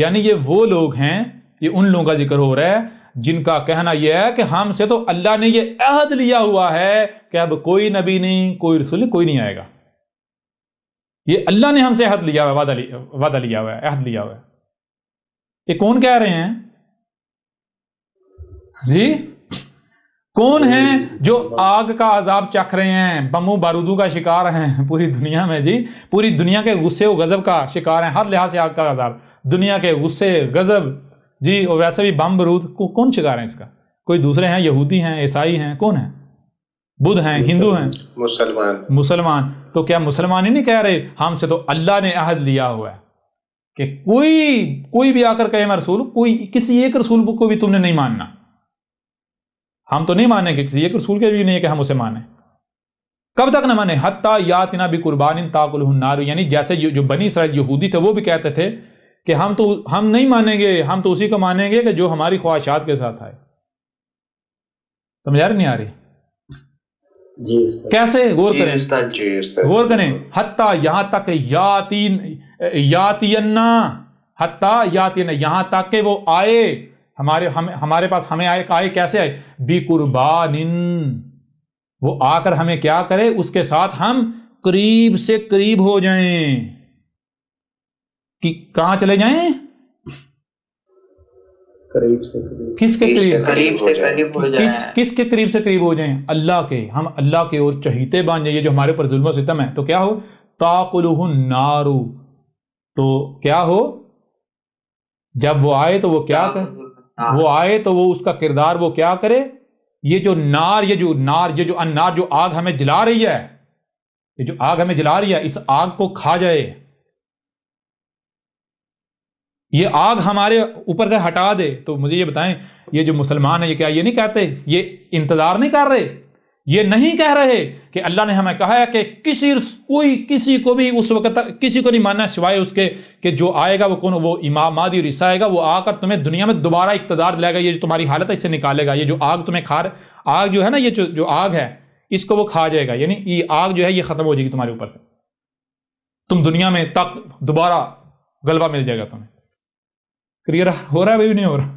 یعنی یہ وہ لوگ ہیں، یہ ان لوگوں کا ذکر ہو رہا ہے جن کا کہنا یہ ہے کہ ہم سے تو اللہ نے یہ عہد لیا ہوا ہے کہ اب کوئی نبی نہیں، کوئی رسول، کوئی نہیں آئے گا. یہ اللہ نے ہم سے عہد لیا ہوا ہے، وعدہ لیا ہوا ہے، عہد لیا ہوا ہے. یہ کون کہہ رہے ہیں جی؟ کون ہیں جو آگ کا عذاب چکھ رہے ہیں، بموں بارودوں کا شکار ہیں پوری دنیا میں جی؟ پوری دنیا کے غصے و غضب کا شکار ہیں، ہر لحاظ سے آگ کا عذاب، دنیا کے غصے غضب جی، اور ویسے بھی بم بارود کون شکار ہیں اس کا؟ کوئی دوسرے ہیں، یہودی ہیں، عیسائی ہیں، کون ہیں؟ بدھ ہیں، ہندو ہیں، مسلمان. تو کیا مسلمان ہی نہیں کہہ رہے ہم سے تو اللہ نے عہد لیا ہوا ہے کہ کوئی بھی آ کر کہے میں رسول، کوئی کسی ایک رسول کو بھی تم نے نہیں ماننا. ہم تو نہیں مانیں گے، کسی ایک رسول کے بھی نہیں ہے کہ ہم اسے مانیں. کب تک نہ مانیں؟ حتیٰ یاتنا بقربان تاکلہ النار، یعنی جیسے جو بنی اسرائیل یہودی تھے وہ بھی کہتے تھے کہ ہم نہیں مانیں گے، ہم تو اسی کو مانیں گے کہ جو ہماری خواہشات کے ساتھ آئے. سمجھ آ رہی نہیں آ رہی؟ جی کیسے؟ غور کریں، غور کریں. حتیٰ یہاں تک یاتینا، حتیٰ یاتینا، یہاں تک کہ وہ آئے ہمارے پاس، ہمیں آئے کیسے آئے؟ بقربان، وہ آ کر ہمیں کیا کرے؟ اس کے ساتھ ہم قریب سے قریب ہو جائیں. کہ کہاں چلے جائیں؟ قریب سے قریب. کس کے قریب؟ قریب سے قریب ہو جائیں. کس کے قریب سے قریب ہو جائیں؟ اللہ کے. ہم اللہ کے اور چہیتے بن جائیں. یہ جو ہمارے اوپر ظلم و ستم ہے تو کیا ہو؟ تاکلہ النار، تو کیا ہو؟ جب وہ آئے تو وہ کیا کرے؟ وہ آئے تو وہ اس کا کردار وہ کیا کرے؟ یہ جو النار، جو آگ ہمیں جلا رہی ہے، یہ جو آگ ہمیں جلا رہی ہے، اس آگ کو کھا جائے. یہ آگ ہمارے اوپر سے ہٹا دے. تو مجھے یہ بتائیں، یہ جو مسلمان ہیں یہ کیا یہ نہیں کہتے؟ یہ انتظار نہیں کر رہے؟ یہ نہیں کہہ رہے کہ اللہ نے ہمیں کہا ہے کہ کسی کو بھی اس وقت تک کسی کو نہیں ماننا سوائے اس کے کہ جو آئے گا وہ کون؟ وہ امام مہدی اور عیسیٰ آئے گا، وہ آ کر تمہیں دنیا میں دوبارہ اقتدار دلائے گا. یہ جو تمہاری حالت ہے اس سے نکالے گا. یہ جو آگ تمہیں آگ جو ہے نا، یہ جو آگ ہے اس کو وہ کھا جائے گا. یعنی یہ آگ جو ہے یہ ختم ہو جائے گی تمہارے اوپر سے. تم دنیا میں تک دوبارہ غلبہ مل جائے گا تمہیں. کلیئر ہو رہا ہے بھی نہیں ہو رہا؟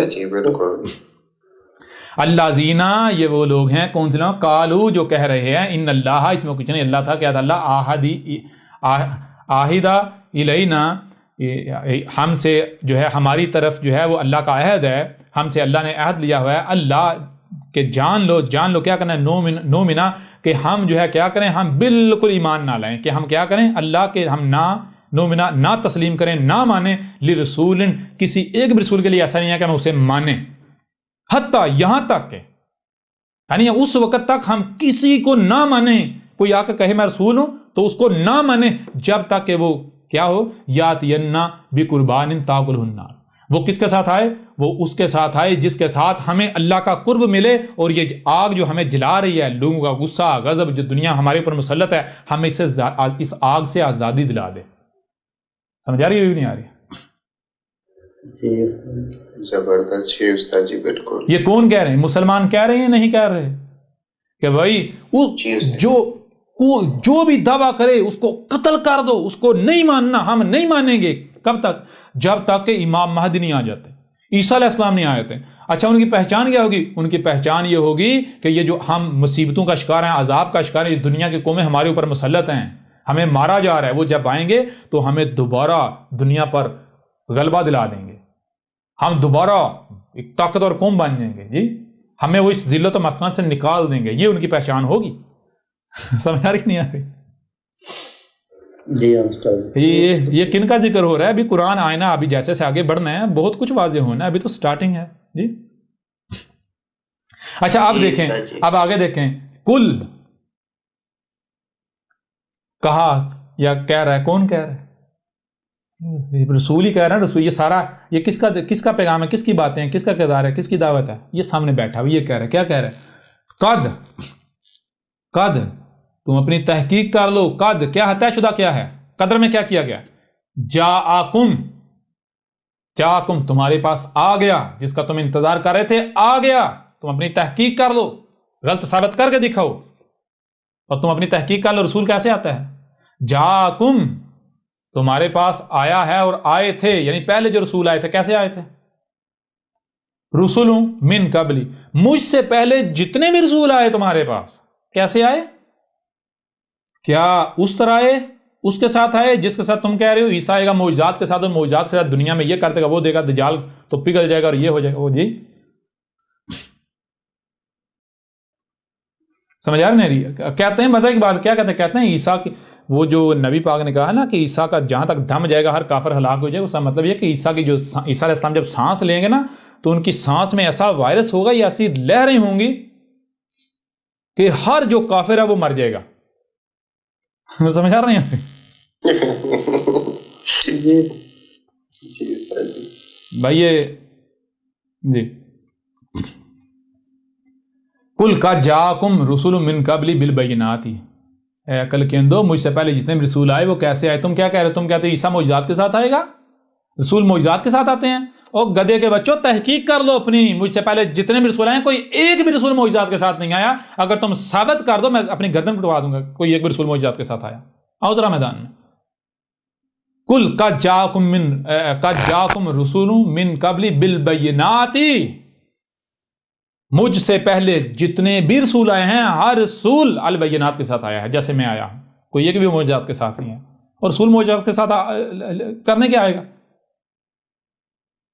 جی بالکل. اللہ زینا، یہ وہ لوگ ہیں کون سے لوگ؟ کالو، جو کہہ رہے ہیں ان اللہ، اس میں کچھ نہیں، اللہ تھا، کیا تھا؟ اللہ آہدہ الینا، ہم سے جو ہے ہماری طرف جو ہے وہ اللہ کا عہد ہے، ہم سے اللہ نے عہد لیا ہوا ہے. اللہ کہ جان لو کیا کرنا ہے؟ نومنا، کہ ہم جو ہے کیا کریں؟ ہم بالکل ایمان نہ لائیں، کہ ہم کیا کریں؟ اللہ کے ہم نومنا نہ تسلیم کریں، نہ مانیں لرسول، کسی ایک بھی رسول کے لیے ایسا نہیں ہے کہ ہم اسے مانیں. حتیٰ یہاں تک کہ یعنی اس وقت تک ہم کسی کو نہ مانیں. کوئی آ کر کہے میں رسول ہوں تو اس کو نہ مانیں جب تک کہ وہ کیا ہو؟ یاتینا بقربان تاکلہ النار. وہ کس کے ساتھ آئے؟ وہ اس کے ساتھ آئے جس کے ساتھ ہمیں اللہ کا قرب ملے، اور یہ آگ جو ہمیں جلا رہی ہے، لوگوں کا غصہ غضب جو دنیا ہمارے اوپر مسلط ہے، ہمیں اس آگ سے آزادی دلا دے. سمجھ آ رہی ہے بھی نہیں آ رہی؟ زبردست جی استاد جی بالکل. یہ کون کہہ رہے ہیں؟ مسلمان کہہ رہے ہیں؟ نہیں کہہ رہے کہ بھائی جو بھی دعویٰ کرے اس کو قتل کر دو، اس کو نہیں ماننا، ہم نہیں مانیں گے. کب تک؟ جب تک کہ امام مہدی نہیں آ جاتے، عیسیٰ علیہ السلام نہیں آئے تھے. اچھا، ان کی پہچان کیا ہوگی؟ ان کی پہچان یہ ہوگی کہ یہ جو ہم مصیبتوں کا شکار ہیں، عذاب کا شکار ہیں، یہ دنیا کی قومیں ہمارے اوپر مسلط ہیں، ہمیں مارا جا رہا ہے، وہ جب آئیں گے تو ہمیں دوبارہ دنیا پر غلبہ دلا دیں گے، ہم دوبارہ ایک طاقتور قوم بن جائیں گے جی، ہمیں وہ اس ذلت و مسکنت سے نکال دیں گے. یہ ان کی پہچان ہوگی. سمجھ آ رہی نہیں آ رہی؟ جی یہ کن کا ذکر ہو رہا ہے؟ ابھی قرآن آئے نا، ابھی جیسے سے آگے بڑھنا ہے بہت کچھ واضح ہونا ہے، ابھی تو سٹارٹنگ ہے جی. اچھا اب دیکھیں، اب آگے دیکھیں. کل کہا یا کہہ رہا ہے؟ کون کہہ رہا ہے؟ رسول ہی کہہ رہا ہے. رسول، یہ سارا یہ کس کا پیغام ہے؟ کس کی باتیں ہیں؟ کس کا کردار ہے؟ کس کی دعوت ہے؟ یہ سامنے بیٹھا ہوا یہ کہہ رہا ہے. کیا کہہ رہا ہے؟ قد تم اپنی تحقیق کر لو. قد کیا ہے؟ طے شدہ کیا ہے؟ قدر میں کیا کیا گیا؟ جاءکم تمہارے پاس آ گیا، جس کا تم انتظار کر رہے تھے آ گیا. تم اپنی تحقیق کر لو، غلط ثابت کر کے دکھاؤ، اور تم اپنی تحقیق کر لو. رسول کیسے آتا ہے؟ جاءکم تمہارے پاس آیا ہے اور آئے تھے، یعنی پہلے جو رسول آئے تھے کیسے آئے تھے؟ رسول من قبلی، مجھ سے پہلے جتنے بھی رسول آئے تمہارے پاس کیسے آئے؟ کیا اس طرح آئے، اس کے ساتھ آئے جس کے ساتھ تم کہہ رہے ہو عیسیٰ آئے گا معجزات کے ساتھ، اور معجزات کے ساتھ دنیا میں یہ کر دے گا، وہ دے گا، دجال تو پگھل جائے گا اور یہ ہو جائے گا؟ وہ جی سمجھ آ رہی ہے؟ کہتے ہیں بتائیں کہ بات کیا کہتے ہیں؟ کہتے ہیں عیسیٰ کی، وہ جو نبی پاک نے کہا نا کہ عیسیٰ کا جہاں تک دم جائے گا ہر کافر ہلاک ہو جائے، اس کا مطلب یہ کہ عیسیٰ کی جو عیسیٰ علیہ السلام جب سانس لیں گے نا تو ان کی سانس میں ایسا وائرس ہوگا یا ایسی لہریں ہوں گی کہ ہر جو کافر ہے وہ مر جائے گا۔ سمجھ آ رہے ہیں؟ جی جی استاد جی۔ بھائی یہ جی کل کا جاکم رسول من قبلی بالبینات، اے عقل کے اندو مجھ سے پہلے جتنے بھی رسول آئے وہ کیسے آئے؟ تم کیا کہہ رہے ہو؟ تم کہتے ہیں عیسیٰ معجزات کے ساتھ آئے گا، رسول معجزات کے ساتھ آتے ہیں۔ اور گدے کے بچوں تحقیق کر لو اپنی، مجھ سے پہلے جتنے بھی رسول آئے کوئی ایک بھی رسول معجزات کے ساتھ نہیں آیا، اگر تم ثابت کر دو میں اپنی گردن کٹوا دوں گا کوئی ایک بھی رسول معجزات کے ساتھ آیا۔ آؤ ذرا میدان میں۔ کل قد جاکم رسول من قبلی بالبینات، مجھ سے پہلے جتنے بھی رسول آئے ہیں ہر رسول البینات کے ساتھ آیا ہے، جیسے میں آیا ہوں، کوئی ایک بھی معجزات کے ساتھ نہیں ہے۔ اور رسول معجزات کے ساتھ کرنے کیا آئے گا؟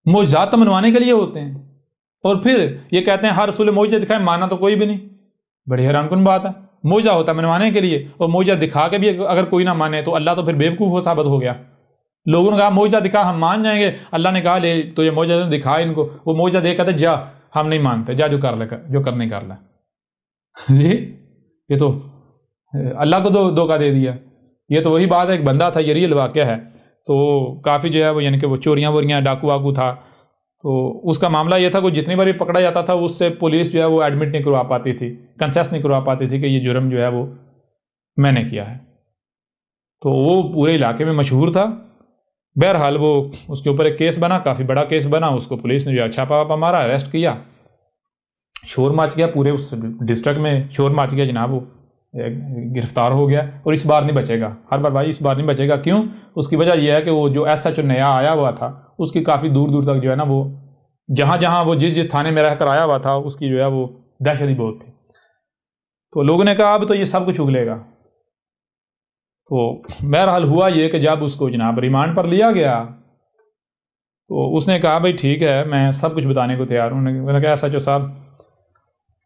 معجزات تو منوانے کے لیے ہوتے ہیں، اور پھر یہ کہتے ہیں ہر رسول معجزہ دکھائے، مانا تو کوئی بھی نہیں۔ بڑی حیران کن بات ہے، معجزہ ہوتا ہے منوانے کے لیے، اور معجزہ دکھا کے بھی اگر کوئی نہ مانے تو اللہ تو پھر بیوقوف ثابت ہو گیا۔ لوگوں نے کہا معجزہ دکھا ہم مان جائیں گے، اللہ نے کہا لے تو یہ معجزہ دکھا ان کو، وہ معجزہ دے کہتے جا ہم نہیں مانتے، جا جو کر لے، جو کرنے کر لے۔ جی یہ تو اللہ کو تو دھوکہ دے دیا۔ یہ تو وہی بات ہے، ایک بندہ تھا، یہ ریئل واقعہ ہے، تو کافی جو ہے وہ یعنی کہ وہ چوریاں ووریاں ڈاکو واکو تھا، تو اس کا معاملہ یہ تھا کہ جتنی بار پکڑا جاتا تھا اس سے پولیس جو ہے وہ ایڈمٹ نہیں کروا پاتی تھی، کنسیس نہیں کروا پاتی تھی کہ یہ جرم جو ہے وہ میں نے کیا ہے۔ تو وہ پورے علاقے میں مشہور تھا۔ بہرحال وہ اس کے اوپر ایک کیس بنا، کافی بڑا کیس بنا، اس کو پولیس نے جو ہے چھاپا واپا مارا، اریسٹ کیا، شور مچ گیا، پورے اس ڈسٹرکٹ میں شور مچ گیا جناب، وہ گرفتار ہو گیا، اور اس بار نہیں بچے گا۔ ہر بار بھائی اس بار نہیں بچے گا، کیوں؟ اس کی وجہ یہ ہے کہ وہ جو ایس ایچ او نیا آیا ہوا تھا اس کی کافی دور دور تک جو ہے نا وہ جہاں جہاں وہ جس تھانے میں رہ کر آیا ہوا تھا اس کی جو ہے وہ دہشت ہی بہت تھی۔ تو لوگوں نے کہا اب تو یہ سب کچھ اگلے گا۔ تو بہرحال ہوا یہ کہ جب اس کو جناب ریمانڈ پر لیا گیا تو اس نے کہا بھائی ٹھیک ہے میں سب کچھ بتانے کو تیار ہوں۔ میں نے کہا ایس ایچ او صاحب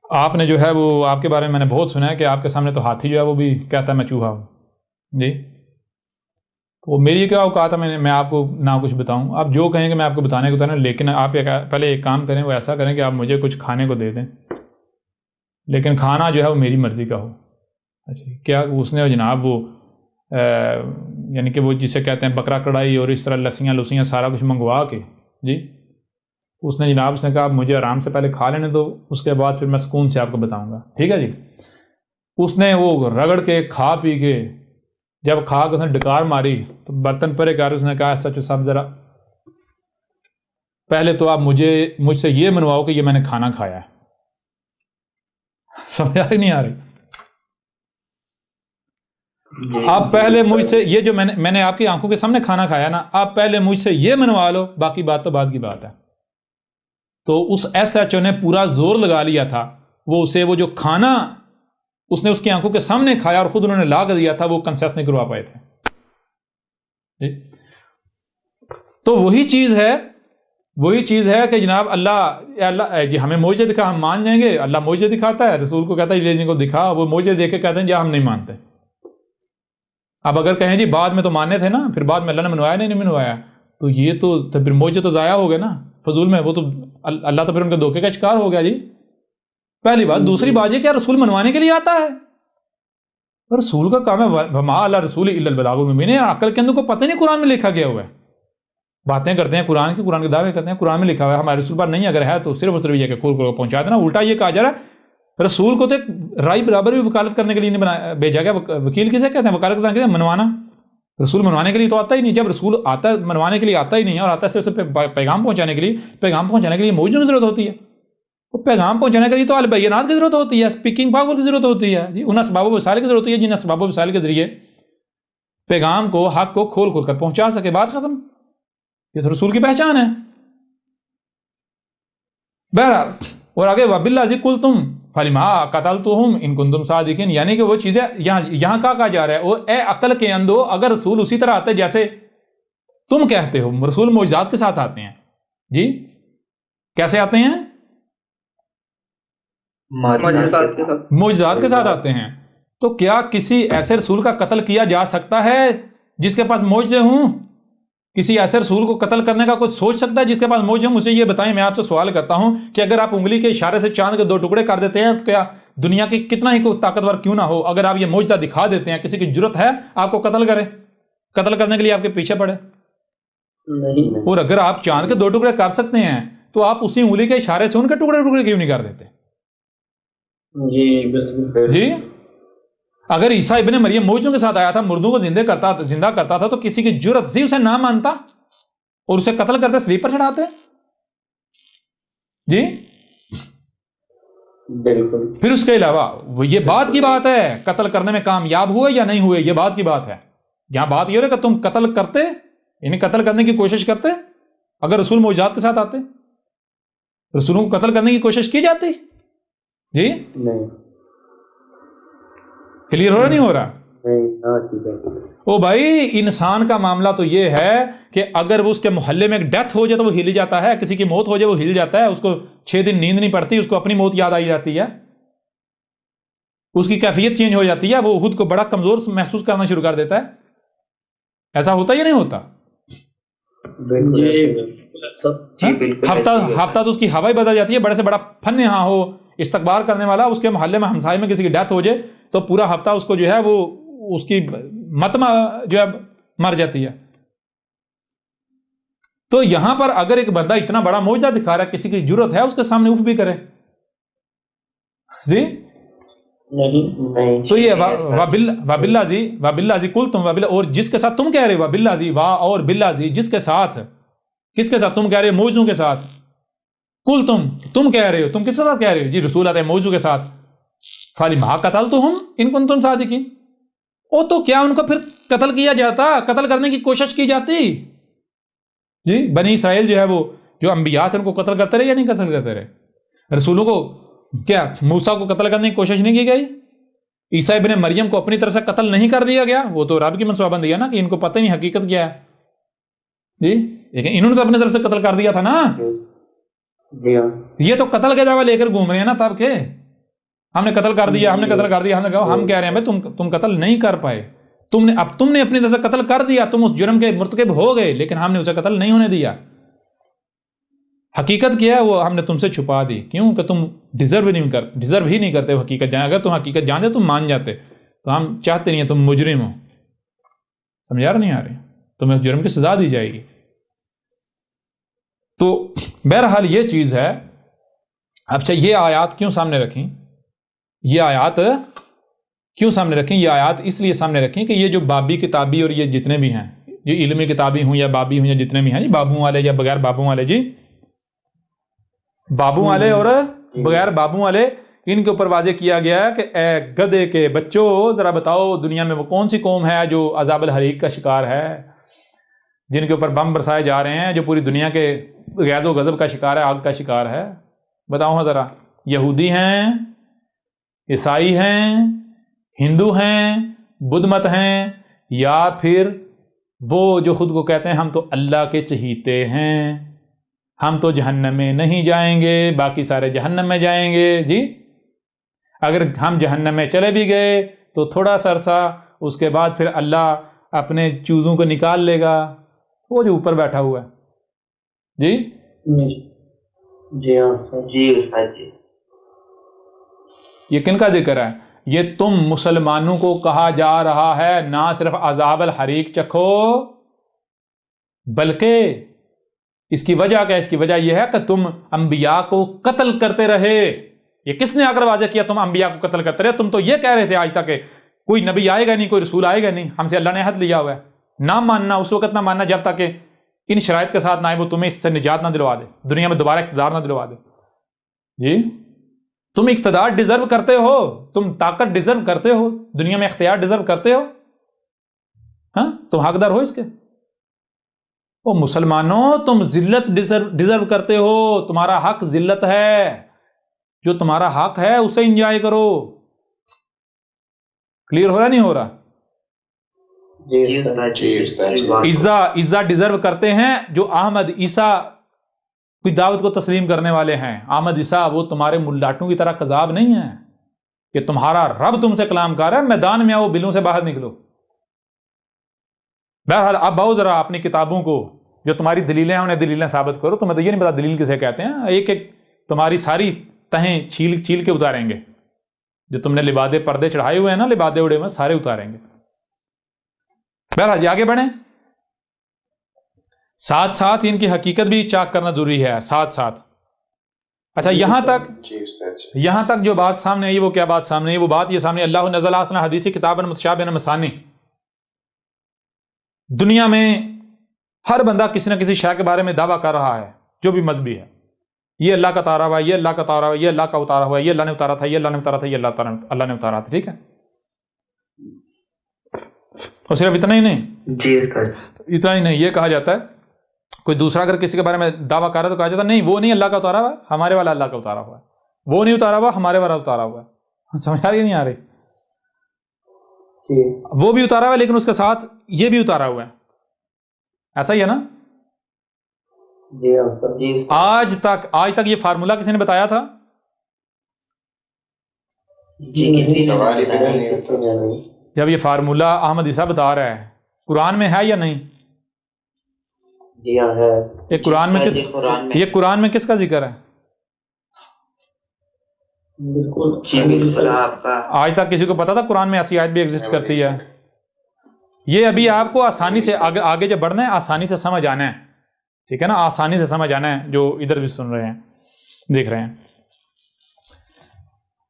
آپ نے جو ہے وہ آپ کے بارے میں نے بہت سنا ہے کہ آپ کے سامنے تو ہاتھی جو ہے وہ بھی کہتا ہے میں چوہا ہوں۔ جی تو میری کیا اوقات ہے میں آپ کو نہ کچھ بتاؤں، آپ جو کہیں گے میں آپ کو بتانے کو تیار ہوں، لیکن آپ پہلے ایک کام کریں، وہ ایسا کریں کہ آپ مجھے کچھ کھانے کو دے دیں، لیکن کھانا جو ہے وہ میری مرضی کا ہو۔ اچھا کیا اس نے جناب وہ یعنی کہ وہ جسے کہتے ہیں بکرا کڑھائی اور اس طرح لسیاں لسیاں سارا کچھ منگوا کے جی اس نے جناب اس نے کہا مجھے آرام سے پہلے کھا لینے دو، اس کے بعد پھر میں سکون سے آپ کو بتاؤں گا، ٹھیک ہے جی۔ اس نے وہ رگڑ کے کھا پی کے جب کھا کے اس نے ڈکار ماری تو برتن پرے کر اس نے کہا سچ صاحب ذرا پہلے تو آپ مجھ سے یہ منواؤ کہ یہ میں نے کھانا کھایا ہے۔ سمجھ آ رہی نہیں آ رہی؟ آپ پہلے مجھ سے یہ جو میں نے آپ کی آنکھوں کے سامنے کھانا کھایا نا، آپ پہلے مجھ سے یہ منوا لو، باقی بات تو بعد کی بات ہے۔ تو اس ایس ایچ او نے پورا زور لگا لیا تھا، وہ اسے وہ جو کھانا اس نے اس کی آنکھوں کے سامنے کھایا اور خود انہوں نے لا کر دیا تھا، وہ کنسیس نہیں کروا پائے تھے۔ تو وہی چیز ہے کہ جناب اللہ جی ہمیں معجزہ دکھا ہم مان جائیں گے، اللہ معجزہ دکھاتا ہے، رسول کو کہتا ہے یہ کو دکھا، وہ معجزہ دے کے کہتے ہیں جی ہم نہیں مانتے۔ اب اگر کہیں جی بعد میں تو ماننے تھے نا، پھر بعد میں اللہ نے منوایا نہیں منوایا، تو یہ تو پھر معجزہ تو ضائع ہو گیا نا فضول میں، وہ تو اللہ تو پھر ان کے دھوکے کا شکار ہو گیا جی، پہلی بات۔ دوسری بات یہ کیا رسول منوانے کے لیے آتا ہے؟ رسول کا کام ہے وما علی الرسول الا البلاغ المبین۔ عقل کے اندر کو پتہ نہیں قرآن میں لکھا گیا ہوا ہے، باتیں کرتے ہیں قرآن کے دعوے کرتے ہیں، قرآن میں لکھا ہوا ہے ہمارے رسول پر نہیں، اگر ہے تو صرف اس طرح یہ کہ کھول کو پہنچا دینا۔ الٹا یہ کہا جا رہا ہے رسول کو تو ایک رائی برابر بھی وکالت کرنے کے لیے نہیں بھیجا گیا۔ وکیل کسے کہتے ہیں؟ وکالت کرنے کے لیے منوانا۔ رسول منوانے کے لیے تو آتا ہی نہیں، جب رسول آتا ہے منوانے کے لیے آتا ہی نہیں ہے، اور آتا ہے صرف پیغام پہنچانے کے لیے معجزوں کی ضرورت ہوتی ہے۔ وہ پیغام پہنچانے کے لیے تو البینات کی ضرورت ہوتی ہے، اسپیکنگ پاور کی ضرورت ہوتی ہے جی، ان اسباب و وسائل کی ضرورت ہوتی ہے جن اسباب و وسائل کے ذریعے پیغام کو حق کو کھول کھول کر پہنچا سکے، بات ختم. یہ تو رسول کی پہچان ہے. بہرحال اور آگے وَبِاللَّذِي قُلْتُمْ فَلِمَا قَتَلْتُمْ إِن كُنتُمْ صَادِقِينَ، یعنی کہ وہ چیزیں یہاں کہا جا رہا ہے وہ اے عقل کے اندھو، اگر رسول اسی طرح آتے جیسے تم کہتے ہو. رسول معجزات کے ساتھ آتے ہیں. جی کیسے آتے ہیں؟ معجزات کے ساتھ آتے ہیں. تو کیا کسی ایسے رسول کا قتل کیا جا سکتا ہے جس کے پاس معجزے ہوں؟ کسی ایسے رسول کو قتل کرنے کا کوئی سوچ سکتا ہے جس کے پاس معجزے ہوں؟ مجھے یہ بتائیں، میں آپ سے سوال کرتا ہوں کہ اگر آپ انگلی کے اشارے سے چاند کے 2 ٹکڑے کر دیتے ہیں تو کیا دنیا کی کتنا ہی کوئی طاقتور کیوں نہ ہو، اگر آپ یہ معجزہ دکھا دیتے ہیں، کسی کی جرت ہے آپ کو قتل کرے، قتل کرنے کے لیے آپ کے پیچھے پڑے؟ نہیں. اور اگر آپ چاند کے 2 ٹکڑے کر سکتے ہیں تو آپ اسی انگلی کے اشارے سے ان کے ٹکڑے کیوں نہیں کر دیتے؟ جی بالکل. جی اگر عیسیٰ ابن مریم معجزوں کے ساتھ آیا تھا، مردوں کو زندہ کرتا تھا، تو کسی کی جرت تھی اسے نہ مانتا اور اسے قتل کرتے، سلیپ پر چڑھاتے؟ جی بالکل. پھر اس کے علاوہ یہ بات کی بات ہے قتل کرنے میں کامیاب ہوئے یا نہیں ہوئے، یہ بات کی بات ہے. یہاں بات یہ ہے کہ تم قتل کرتے، یعنی قتل کرنے کی کوشش کرتے اگر رسول معجزات کے ساتھ آتے، رسولوں کو قتل کرنے کی کوشش کی جاتی. جی نہیں. کلیئر ہو رہا نہیں ہو رہا؟ نہیں. ہاں ٹھیک ہے. او بھائی انسان کا معاملہ تو یہ ہے کہ اگر وہ اس کے محلے میں ایک ڈیتھ ہو جائے تو وہ ہل جاتا ہے، کسی کی موت ہو جائے وہ ہل جاتا ہے، اس کو 6 دن نیند نہیں پڑتی، اس کو اپنی موت یاد آئی جاتی ہے، اس کی کیفیت چینج ہو جاتی ہے، وہ خود کو بڑا کمزور محسوس کرنا شروع کر دیتا ہے. ایسا ہوتا یا نہیں ہوتا؟ ہفتہ تو اس کی ہوا ہی بدل جاتی ہے. بڑے سے بڑا فن یہاں ہو استقبال کرنے والا، اس کے محلے میں ہمسائے میں کسی کی ڈیتھ ہو جائے تو پورا ہفتہ اس کو جو ہے وہ اس کی متما جو ہے مر جاتی ہے. تو یہاں پر اگر ایک بندہ اتنا بڑا معجزہ دکھا رہا ہے، کسی کی جرت ہے اس کے سامنے اف بھی کرے. جی نہیں. تو یہ وَبِاللَّذِي قُلْتُمْ اور جس کے ساتھ تم کہہ رہے ہو، وَبِاللَّذِي اور بِاللَّذِي جس کے ساتھ، کس کے ساتھ تم کہہ رہے ہو؟ معجزوں کے ساتھ. تم کہہ رہے ہو، تم کس کے ساتھ کہہ رہے ہو؟ جی رسول آتے ہیں معجزوں کے ساتھ. فَلِمَا قَتَلْتُمْ إِن كُنتُمْ صَادِقِينَ، او تو کیا ان کو پھر قتل کیا جاتا، قتل کرنے کی کوشش کی جاتی؟ جی بنی اسرائیل جو ہے وہ جو انبیاء تھے ان کو قتل کرتے رہے یا نہیں قتل کرتے رہے؟ رسولوں کو کیا موسیٰ کو قتل کرنے کی کوشش نہیں کی گئی؟ عیسیٰ ابن مریم کو اپنی طرف سے قتل نہیں کر دیا گیا؟ وہ تو رب کی منصوبہ بندی ہے نا کہ ان کو پتہ نہیں حقیقت کیا ہے. جی لیکن انہوں نے تو اپنی طرف سے قتل کر دیا تھا نا. جی ہاں. یہ تو قتل کے دعویٰ لے کر گھوم رہے ہیں نا تب کے، ہم نے قتل کر دیا، ہم نے قتل کر دیا، ہم نے کہا، ہم کہہ رہے ہیں بھائی تم قتل نہیں کر پائے، تم نے اپنی طرف سے قتل کر دیا، تم اس جرم کے مرتکب ہو گئے، لیکن ہم نے اسے قتل نہیں ہونے دیا. حقیقت کیا ہے وہ ہم نے تم سے چھپا دی. کیوں کہ تم ڈیزرو ہی نہیں کرتے وہ حقیقت جانے. اگر تم حقیقت جانتے تم مان جاتے، تو ہم چاہتے نہیں ہیں تم مجرم ہو. سمجھا نہیں آ رہی؟ تمہیں اس جرم کی سزا دی جائے گی. تو بہرحال یہ چیز ہے. اچھا یہ آیات کیوں سامنے رکھیں؟ یہ آیات کیوں سامنے رکھیں؟ یہ آیات اس لیے سامنے رکھیں کہ یہ جو بابی کتابی اور یہ جتنے بھی ہیں، یہ علمی کتابی ہوں یا بابی ہوں یا جتنے بھی ہیں، جی بابوں والے یا بغیر بابوں والے، جی بابوں والے اور بغیر بابوں والے، ان کے اوپر واضح کیا گیا ہے کہ اے گدھے کے بچوں ذرا بتاؤ دنیا میں وہ کون سی قوم ہے جو عذاب الحریق کا شکار ہے، جن کے اوپر بم برسائے جا رہے ہیں، جو پوری دنیا کے غیظ و غضب کا شکار ہے، آگ کا شکار ہے. بتاؤ ہاں ذرا، یہودی ہیں، عیسائی ہیں، ہندو ہیں، بدھ مت ہیں، یا پھر وہ جو خود کو کہتے ہیں ہم تو اللہ کے چہیتے ہیں، ہم تو جہنم میں نہیں جائیں گے، باقی سارے جہنم میں جائیں گے. جی اگر ہم جہنم میں چلے بھی گئے تو تھوڑا سا عرصہ، اس کے بعد پھر اللہ اپنے چوزوں کو نکال لے گا، وہ جو اوپر بیٹھا ہوا ہے. جی جی ہاں. جی استاد جی. یہ کن کا ذکر ہے؟ یہ تم مسلمانوں کو کہا جا رہا ہے نہ صرف عذاب الحریق چکھو، بلکہ اس کی وجہ کیا ہے؟ اس کی وجہ یہ ہے کہ تم انبیاء کو قتل کرتے رہے. یہ کس نے آ کر واضح کیا تم انبیاء کو قتل کرتے رہے؟ تم تو یہ کہہ رہے تھے آج تک کہ کوئی نبی آئے گا نہیں، کوئی رسول آئے گا نہیں، ہم سے اللہ نے عہد لیا ہوا ہے. نہ ماننا اس وقت نہ ماننا جب تک کہ ان شرائط کے ساتھ نہ آئے وہ تمہیں اس سے نجات نہ دلوا دے، دنیا میں دوبارہ اقتدار نہ دلوا دے. جی تم اقتدار ڈیزرو کرتے ہو، تم طاقت ڈیزرو کرتے ہو، دنیا میں اختیار ڈیزرو کرتے ہو. ہاں تم حقدار ہو اس کے؟ او مسلمانوں تم ذلت ڈیزرو کرتے ہو، تمہارا حق ذلت ہے، جو تمہارا حق ہے اسے انجوائے کرو. کلیئر ہو رہا نہیں ہو رہا؟ عزت ڈیزرو کرتے ہیں جو احمد عیسیٰ کوئی دعوت کو تسلیم کرنے والے ہیں. احمد عیسیٰ وہ تمہارے ملاٹوں کی طرح کذاب نہیں ہیں کہ تمہارا رب تم سے کلام کر رہا ہے، میدان میں آؤ، بلوں سے باہر نکلو. بہرحال اب بہت ذرا اپنی کتابوں کو جو تمہاری دلیلیں ہیں انہیں دلیلیں ثابت کرو. تمہیں تو یہ نہیں پتا دلیل کسے کہتے ہیں. ایک ایک تمہاری ساری تہیں چھیل کے اتاریں گے. جو تم نے لبادے پردے چڑھائے ہوئے ہیں نا، لبادے اڑے ہوئے سارے اتاریں گے. بہرحال آگے بڑھیں. ساتھ ساتھ ان کی حقیقت بھی چاک کرنا ضروری ہے ساتھ ساتھ. اچھا یہاں تک جو بات سامنے آئی وہ کیا بات سامنے آئی؟ وہ بات یہ سامنے اللہ نزل احسن حدیث کتابا متشابہا مثانی. دنیا میں ہر بندہ کسی نہ کسی شے کے بارے میں دعویٰ کر رہا ہے جو بھی مذہبی ہے. یہ اللہ کا اتارا ہوا ہے، یہ اللہ کا اتارا ہوا ہے، یہ اللہ کا اتارا ہوا ہے، یہ اللہ نے اتارا تھا، یہ اللہ نے اتارا تھا، یہ اللہ نے اتارا تھا. ٹھیک ہے، اور صرف اتنا ہی نہیں، اتنا ہی نہیں، یہ کہا جاتا ہے کوئی دوسرا اگر کسی کے بارے میں دعویٰ کر رہا ہے تو کہا جاتا ہے نہیں وہ نہیں اللہ کا اتارا ہوا ہے، ہمارے والا اللہ کا اتارا ہوا ہے. وہ نہیں اتارا ہوا، ہمارے والا اتارا ہوا ہے. سمجھ آ رہی نہیں آ رہی؟ وہ بھی اتارا ہوا ہے لیکن اس کے ساتھ یہ بھی اتارا ہوا ہے. ایسا ہی ہے نا؟ آج تک یہ فارمولا کسی نے بتایا تھا؟ جب یہ فارمولا احمد عیسیٰ بتا رہا ہے قرآن میں ہے یا نہیں؟ جی ہاں ہے. یہ قرآن میں کس کا ذکر ہے؟ بالکل. آج تک کسی کو پتا تھا قرآن میں ایسی آیت بھی ایگزسٹ کرتی ہے؟ یہ ابھی آپ کو آسانی سے آگے جب بڑھنا ہے آسانی سے سمجھ آنا ہے. ٹھیک ہے نا، آسانی سے سمجھ آنا ہے. جو ادھر بھی سن رہے ہیں دیکھ رہے ہیں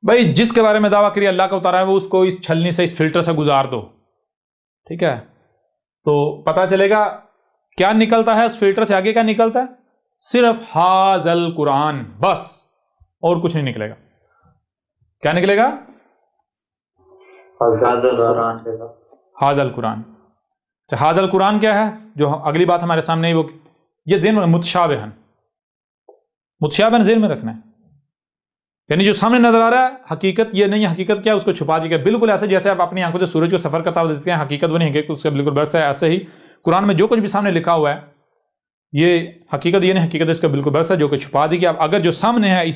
بھائی، جس کے بارے میں دعویٰ کریے اللہ کا اتارا ہے وہ اس کو اس چھلنی سے، اس فلٹر سے گزار دو. ٹھیک ہے، تو پتہ چلے گا کیا نکلتا ہے اس فلٹر سے. آگے کیا نکلتا ہے؟ صرف حاذل قرآن، بس، اور کچھ نہیں نکلے گا. کیا نکلے گا؟ حاذل قرآن. حاذل قرآن کیا ہے؟ جو اگلی بات ہمارے سامنے وہ یہ ذہن میں متشابہن ذہن میں رکھنا ہے. یعنی جو سامنے نظر آ رہا ہے حقیقت یہ نہیں ہے. حقیقت کیا ہے؟ اس کو چھپا دیا گیا. بالکل ایسے جیسے آپ اپنی آنکھوں سے سورج کو سفر کرتا ہوا دیکھتے ہیں، حقیقت وہ نہیں ہے کہ اس کے بالکل برعکس ہے. ایسے ہی قرآن میں جو کچھ بھی سامنے لکھا ہوا ہے یہ حقیقت یہ نہیں، حقیقت اس کا بالکل برعکس ہے جو کہ چھپا دی گیا. اگر جو سامنے ہے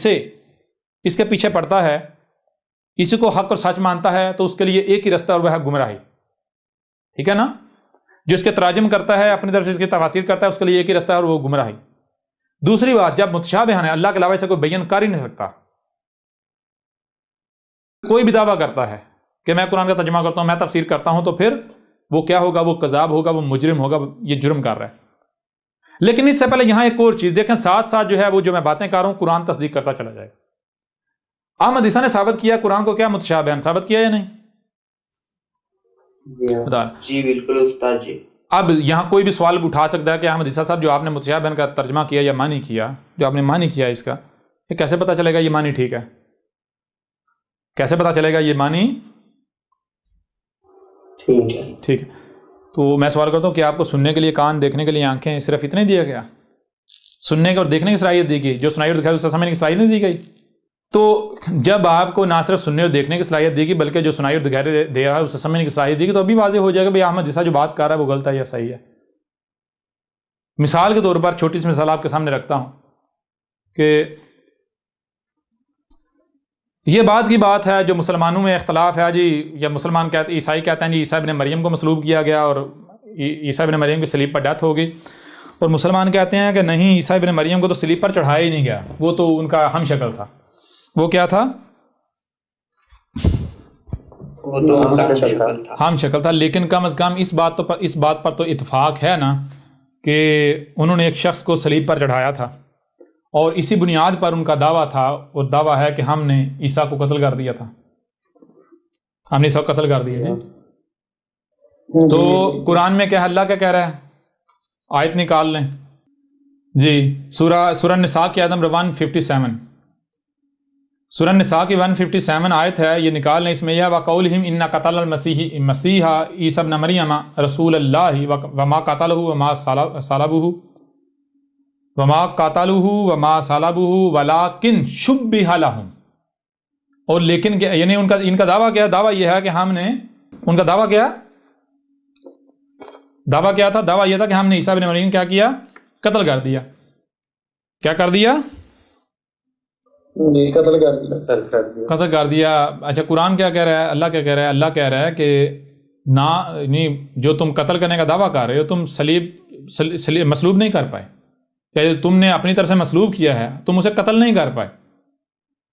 اس کے پیچھے پڑتا ہے، اسی کو حق اور سچ مانتا ہے تو اس کے لیے ایک ہی رستہ اور وہ ہے گمراہی. ٹھیک ہے نا؟ جو اس کے تراجم کرتا ہے، اپنی طرف سے اس کی تفاسیر کرتا ہے، اس کے لیے ایک ہی رستہ ہے اور وہ گمراہی. دوسری بات، جب متشابہن ہے، اللہ کے علاوہ سے کوئی بیان کر ہی نہیں سکتا. کوئی بھی دعویٰ کرتا ہے کہ میں قرآن کا ترجمہ کرتا ہوں، میں تفسیر کرتا ہوں، تو پھر وہ کیا ہوگا؟ وہ کذاب ہوگا، وہ مجرم ہوگا، یہ جرم کر رہا ہے. لیکن اس سے پہلے یہاں ایک اور چیز دیکھیں، ساتھ ساتھ جو ہے وہ جو میں باتیں کر رہا ہوں قرآن تصدیق کرتا چلا جائے. احمد عیسیٰ نے ثابت کیا قرآن کو کیا متشابہن، ثابت کیا یا نہیں؟ جی بالکل استاد جی. اب یہاں کوئی بھی سوال اٹھا سکتا ہے کہ احمد عیسیٰ صاحب جو آپ نے متشابہن کا ترجمہ کیا یا معنی کیا، جو آپ نے معنی کیا اس کا، یہ کیسے پتہ چلے گا یہ معنی ٹھیک ہے؟ کیسے پتہ چلے گا یہ معنی ٹھیک ہے؟ تو میں سوال کرتا ہوں کہ آپ کو سننے کے لیے کان، دیکھنے کے لیے آنکھیں، صرف اتنے دیا گیا؟ سننے اور دیکھنے کی صلاحیت دی گئی، جو سنائی اور دکھائی اس سے سمجھنے کی صلاحیت نہیں دی گئی. تو جب آپ کو نہ صرف سننے اور دیکھنے کی صلاحیت دی گئی بلکہ جو سنائی اور دکھائی دے رہا ہے اسے سمجھنے کی صلاحیت دی گئی، تو ابھی واضح ہو جائے گا بھائی احمد عیسیٰ جو بات کر رہا ہے وہ غلط ہے یا صحیح ہے. مثال کے طور پر چھوٹی سی مثال آپ کے سامنے رکھتا ہوں کہ یہ بات کی بات ہے جو مسلمانوں میں اختلاف ہے جی، یا مسلمان کہتے، عیسائی کہتے ہیں جی عیسیٰ ابن مریم کو مصلوب کیا گیا اور عیسیٰ ابن مریم کی صلیب پر ڈیتھ ہو گئی، اور مسلمان کہتے ہیں کہ نہیں عیسیٰ ابن مریم کو تو صلیب پر چڑھایا ہی نہیں گیا، وہ تو ان کا ہم شکل تھا. وہ کیا تھا؟ ہم شکل تھا. لیکن کم از کم اس بات پر تو اتفاق ہے نا کہ انہوں نے ایک شخص کو صلیب پر چڑھایا تھا، اور اسی بنیاد پر ان کا دعویٰ تھا، اور دعویٰ ہے کہ ہم نے عیسیٰ کو قتل کر دیا تھا، ہم نے عیسیٰ کو قتل کر دیا. تو قرآن میں کیا اللہ کیا کہہ رہا ہے؟ آیت نکال لیں جی، سورہ نساء کی آیت نمبر 157، سورہ نساء کی 157 آیت ہے، یہ نکال لیں، اس میں یہ وَقَوْلِهِمْ إِنَّ قَتَلَ الْمَسِيحَ عِیسَیٰ ابْنَ مَرْیَمَ رَسُولَ اللَّهِ وَمَا قَتَلَهُ وَمَا صَلَبُهُ وَلَٰكِنْ شُبِّهَ لَهُمْ، اور لیکن یعنی ان کا دعویٰ کیا ہے؟ دعویٰ یہ ہے کہ ہم نے، ان کا دعویٰ کیا تھا؟ دعویٰ یہ تھا کہ ہم نے عیسیٰ ابن مریم کیا کیا؟ قتل کر دیا۔ کیا کر دیا؟ قتل کر دیا۔ اچھا قرآن کیا کہہ رہا ہے؟ اللہ کیا کہہ رہا ہے؟ اللہ کہہ رہا ہے کہ نہ، جو تم قتل کرنے کا دعویٰ کر رہے ہو، تم صلیب مصلوب نہیں کر پائے، یا تم نے اپنی طرف سے مصلوب کیا ہے، تم اسے قتل نہیں کر پائے۔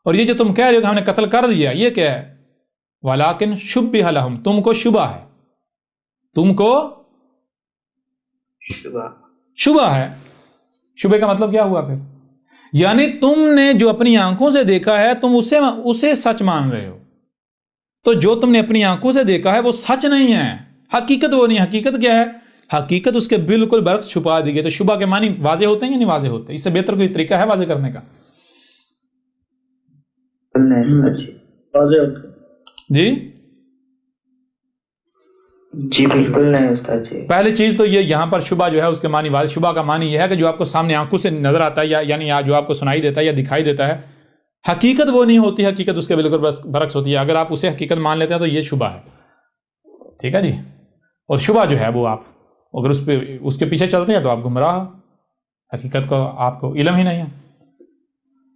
اور یہ جو تم کہہ رہے ہو کہ ہم نے قتل کر دیا، یہ کیا ہے؟ وَلَٰكِنْ شُبِّهَ لَهُمْ، تم کو شبہ ہے، تم کو شبہ ہے۔ شبہ کا مطلب کیا ہوا پھر؟ یعنی تم نے جو اپنی آنکھوں سے دیکھا ہے تم اسے سچ مان رہے ہو، تو جو تم نے اپنی آنکھوں سے دیکھا ہے وہ سچ نہیں ہے، حقیقت وہ نہیں ہے۔ حقیقت کیا ہے؟ حقیقت اس کے بالکل برعکس چھپا دی گئی۔ تو شبہ کے معنی واضح ہوتے ہیں یا نہیں واضح ہوتے؟ اس سے بہتر کوئی طریقہ ہے واضح کرنے کا؟ جی بالکل نہیں استاد جی۔ پہلی چیز تو یہ یہاں پر شبہ جو ہے اس کے معنی واضح۔ شبہ کا معنی یہ ہے کہ جو آپ کو سامنے آنکھوں سے نظر آتا ہے، یعنی جو آپ کو سنائی دیتا ہے یا دکھائی دیتا ہے، حقیقت وہ نہیں ہوتی، حقیقت اس کے بالکل برعکس ہوتی ہے۔ اگر آپ اسے حقیقت مان لیتے ہیں تو یہ شبہ ہے، ٹھیک ہے جی۔ اور شبہ جو ہے وہ آپ اگر اس کے پیچھے چلتے ہیں تو آپ گمراہ ہو، حقیقت کو آپ کو علم ہی نہیں ہے۔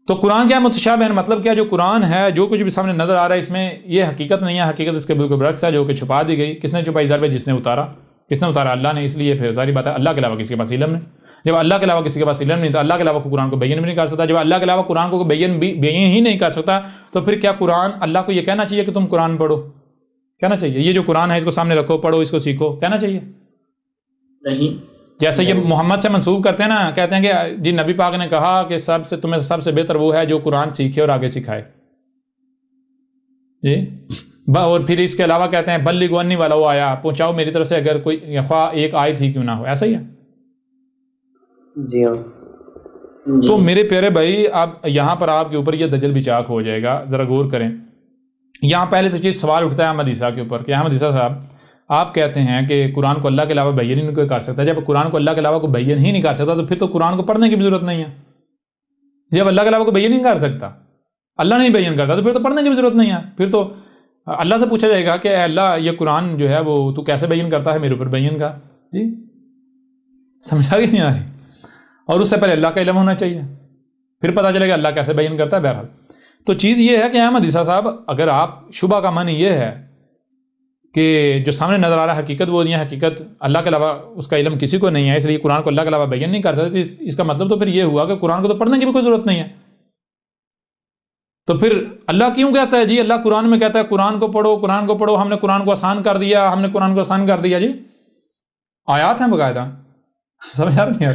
تو قرآن کیا متشابہ ہے؟ مطلب کیا؟ جو قرآن ہے، جو کچھ بھی سامنے نظر آ رہا ہے، اس میں یہ حقیقت نہیں ہے، حقیقت اس کے بالکل برعکس ہے، جو کہ چھپا دی گئی۔ کس نے چھپائی؟ ضرب جس نے اتارا۔ کس نے اتارا؟ اللہ نے۔ اس لیے پھر ظاہری بات ہے اللہ کے علاوہ کسی کے پاس علم نہیں۔ جب اللہ کے علاوہ کسی کے پاس علم نہیں تو اللہ کے علاوہ کو قرآن کو بیان بھی نہیں کر سکتا۔ جب اللہ کے علاوہ قرآن کو بیان ہی نہیں کر سکتا تو پھر کیا قرآن اللہ کو یہ کہنا چاہیے کہ تم قرآن پڑھو؟ کہنا چاہیے یہ جو قرآن ہے اس کو سامنے رکھو، پڑھو، اس کو سیکھو، کہنا چاہیے؟ نہیں۔ جیسے یہ محمد سے منسوب کرتے ہیں نا، کہتے ہیں کہ جی نبی پاک نے کہا کہ تمہیں سب سے بہتر وہ ہے جو قرآن سیکھے اور آگے سکھائے جی۔ اور پھر اس کے علاوہ کہتے ہیں بلغوا انی ولو آیا، پہنچاؤ میری طرف سے اگر کوئی خواہ ایک آیت ہی کیوں نہ ہو۔ ایسا ہی ہے جی ہاں۔ تو میرے پیارے بھائی، اب یہاں پر آپ کے اوپر یہ دجل بچاک ہو جائے گا، ذرا غور کریں۔ یہاں پہلے تو چیز سوال اٹھتا ہے احمد عیسیٰ کے اوپر کہ احمد عیسیٰ صاحب آپ کہتے ہیں کہ قرآن کو اللہ کے علاوہ بیان ہی نہیں کوئی کر سکتا۔ جب قرآن کو اللہ کے علاوہ کو بیان ہی نہیں کر سکتا تو پھر تو قرآن کو پڑھنے کی بھی ضرورت نہیں ہے۔ جب اللہ کے علاوہ کو بیان نہیں کر سکتا، اللہ نہیں بیان کرتا، تو پھر تو پڑھنے کی بھی ضرورت نہیں ہے۔ پھر تو اللہ سے پوچھا جائے گا کہ اے اللہ یہ قرآن جو ہے وہ تو کیسے بیان کرتا ہے، میرے اوپر بیان کا۔ جی سمجھا کہ نہیں آ رہی؟ اور اس سے پہلے اللہ کا علم ہونا چاہیے، پھر پتہ چلے گا اللہ کیسے بیان کرتا ہے۔ بہرحال تو چیز یہ ہے کہ احمد عیسیٰ صاحب، اگر آپ شبہ کا معنی یہ ہے کہ جو سامنے نظر آ رہا ہے حقیقت وہ نہیں ہے، حقیقت اللہ کے علاوہ اس کا علم کسی کو نہیں ہے، اس لیے قرآن کو اللہ کے علاوہ بیان نہیں کر سکتے، اس کا مطلب تو پھر یہ ہوا کہ قرآن کو تو پڑھنے کی بھی کوئی ضرورت نہیں ہے۔ تو پھر اللہ کیوں کہتا ہے جی؟ اللہ قرآن میں کہتا ہے قرآن کو پڑھو، قرآن کو پڑھو، ہم نے قرآن کو آسان کر دیا، ہم نے قرآن کو آسان کر دیا۔ جی آیات ہیں باقاعدہ، سمجھ آ رہی ہے؟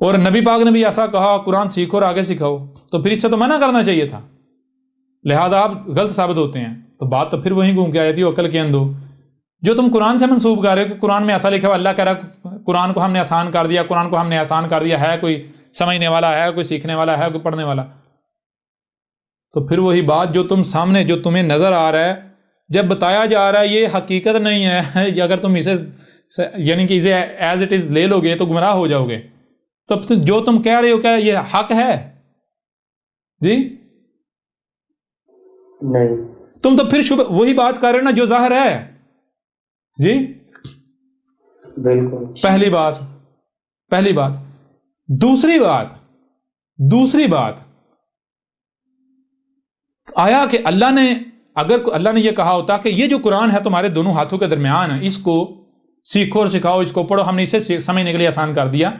اور نبی پاک نے بھی ایسا کہا قرآن سیکھو اور آگے سکھاؤ، تو پھر اس سے تو منع کرنا چاہیے تھا، لہذا آپ غلط ثابت ہوتے ہیں۔ تو بات تو پھر وہیں گھوم کے آئی تھی، عقل کے اندھو جو تم قرآن سے منسوب کر رہے ہو کہ قرآن میں ایسا لکھا ہوا، اللہ کہہ رہا قرآن کو ہم نے آسان کر دیا، قرآن کو ہم نے آسان کر دیا، ہے کوئی سمجھنے والا، ہے کوئی سیکھنے والا، ہے کوئی پڑھنے والا؟ تو پھر وہی بات جو تم سامنے جو تمہیں نظر آ رہا ہے، جب بتایا جا رہا ہے یہ حقیقت نہیں ہے، اگر تم اسے یعنی کہ اسے ایز اٹ از لے لو گے تو گمراہ ہو جاؤ گے۔ تو جو تم کہہ رہے ہو کیا یہ حق ہے؟ جی نہیں، تم تو پھر وہی بات کر رہے ہو نا جو ظاہر ہے۔ جی بالکل پہلی بات دوسری بات آیا کہ اللہ نے، اگر اللہ نے یہ کہا ہوتا کہ یہ جو قرآن ہے تمہارے دونوں ہاتھوں کے درمیان ہے، اس کو سیکھو اور سکھاؤ، اس کو پڑھو، ہم نے اسے سمجھنے کے لیے آسان کر دیا،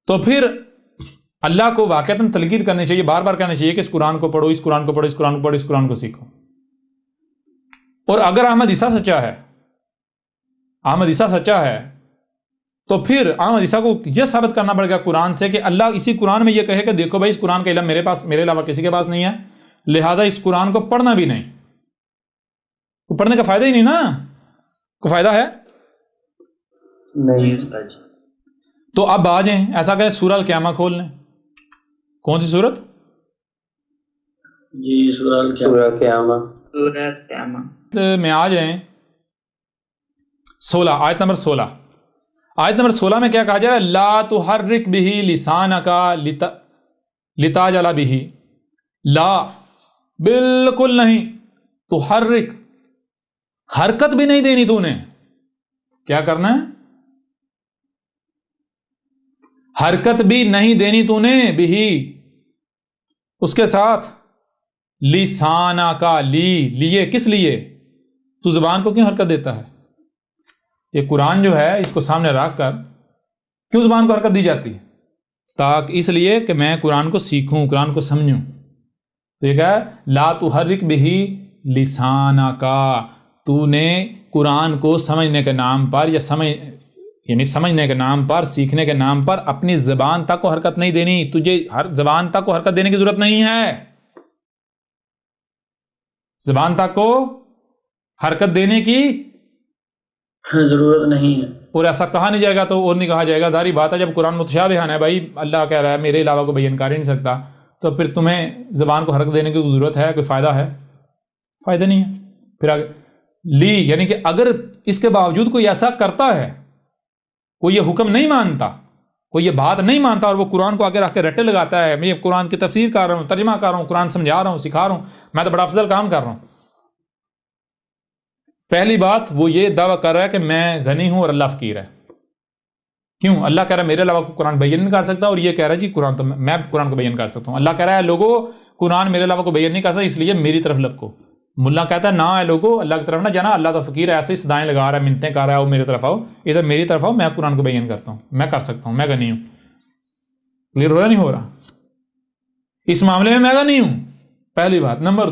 تو پھر اللہ کو واقعتاً تلقین کرنی چاہیے، بار بار کہنا چاہیے کہ اس قرآن کو پڑھو، اس قرآن کو پڑھو، اس قرآن کو پڑھو، اس قرآن کو سیکھو۔ اور اگر احمد عیسیٰ سچا ہے تو پھر احمد عیسیٰ کو یہ ثابت کرنا پڑے گا قرآن سے کہ اللہ اسی قرآن میں یہ کہے کہ دیکھو بھائی اس قرآن کا علم میرے علاوہ کسی کے پاس نہیں ہے، لہٰذا اس قرآن کو پڑھنا بھی نہیں، تو پڑھنے کا فائدہ ہی نہیں نا، کوئی فائدہ ہے؟ نہیں۔ تو اب آ جائیں، ایسا کریں سورہ القیامہ کھول لیں، کون سی صورت؟ جی سورہ سورہ قیامہ. سورہ قیامہ. میں آ جائیں 16 آیت نمبر 16. آیت نمبر 16 میں کیا کہا جا رہا ہے؟ لا تحرک بہ لسانک لتعجل بہ. لا بالکل نہیں، تحرک حرکت بھی نہیں دینی، تو نے کیا کرنا ہے؟ حرکت بھی نہیں دینی تو نے بھی اس کے ساتھ لسانہ کا لیے کس لیے؟ تو زبان کو کیوں حرکت دیتا ہے؟ یہ قرآن جو ہے اس کو سامنے رکھ کر کیوں زبان کو حرکت دی جاتی ہے؟ تاکہ اس لیے کہ میں قرآن کو سیکھوں، قرآن کو سمجھوں. تو یہ کہا لا تحرک بہ لسانہ کا، تو نے قرآن کو سمجھنے کے نام پر یا سمجھنے کے نام پر، سیکھنے کے نام پر اپنی زبان تک کو حرکت نہیں دینی. تجھے ہر زبان تک کو حرکت دینے کی ضرورت نہیں ہے. زبان تک کو حرکت دینے کی ضرورت نہیں ہے. اور ایسا کہا نہیں جائے گا تو اور نہیں کہا جائے گا. ظاہری بات ہے جب قرآن متشابہان ہے بھائی، اللہ کہہ رہا ہے میرے علاوہ کو بیان کر ہی نہیں سکتا، تو پھر تمہیں زبان کو حرکت دینے کی ضرورت ہے؟ کوئی فائدہ ہے؟ فائدہ نہیں ہے. پھر آگے یعنی کہ اگر اس کے باوجود کوئی ایسا کرتا ہے، کوئی یہ حکم نہیں مانتا، کوئی یہ بات نہیں مانتا، اور وہ قرآن کو آگے رکھ کے رٹے لگاتا ہے، میں قرآن کی تفسیر کر رہا ہوں، ترجمہ کر رہا ہوں، قرآن سمجھا رہا ہوں، سکھا رہا ہوں، میں تو بڑا افضل کام کر رہا ہوں. پہلی بات وہ یہ دعویٰ کر رہا ہے کہ میں غنی ہوں اور اللہ فقیر ہے. کیوں؟ اللہ کہہ رہا ہے میرے علاوہ کو قرآن بیان نہیں کر سکتا، اور یہ کہہ رہا ہے جی قرآن تو میں قرآن کو بیان کر سکتا ہوں. اللہ کہہ رہا ہے لوگوں قرآن میرے علاوہ کو بیان نہیں کر سکتا، اس لیے میری طرف لپکو. ملا کہتا ہے نہ ہے لوگوں اللہ کی طرف نہ جانا، اللہ تو فقیر ہے، ایسے ہی صدائیں لگا رہا ہے، منتیں کر رہا ہے، وہ میری طرف آؤ، ادھر میری طرف آؤ، میں قرآن کو بیان کرتا ہوں، میں کر سکتا ہوں، میں غنی ہوں. کلیئر ہو رہا نہیں ہو رہا؟ اس معاملے میں میں غنی ہوں، پہلی بات. نمبر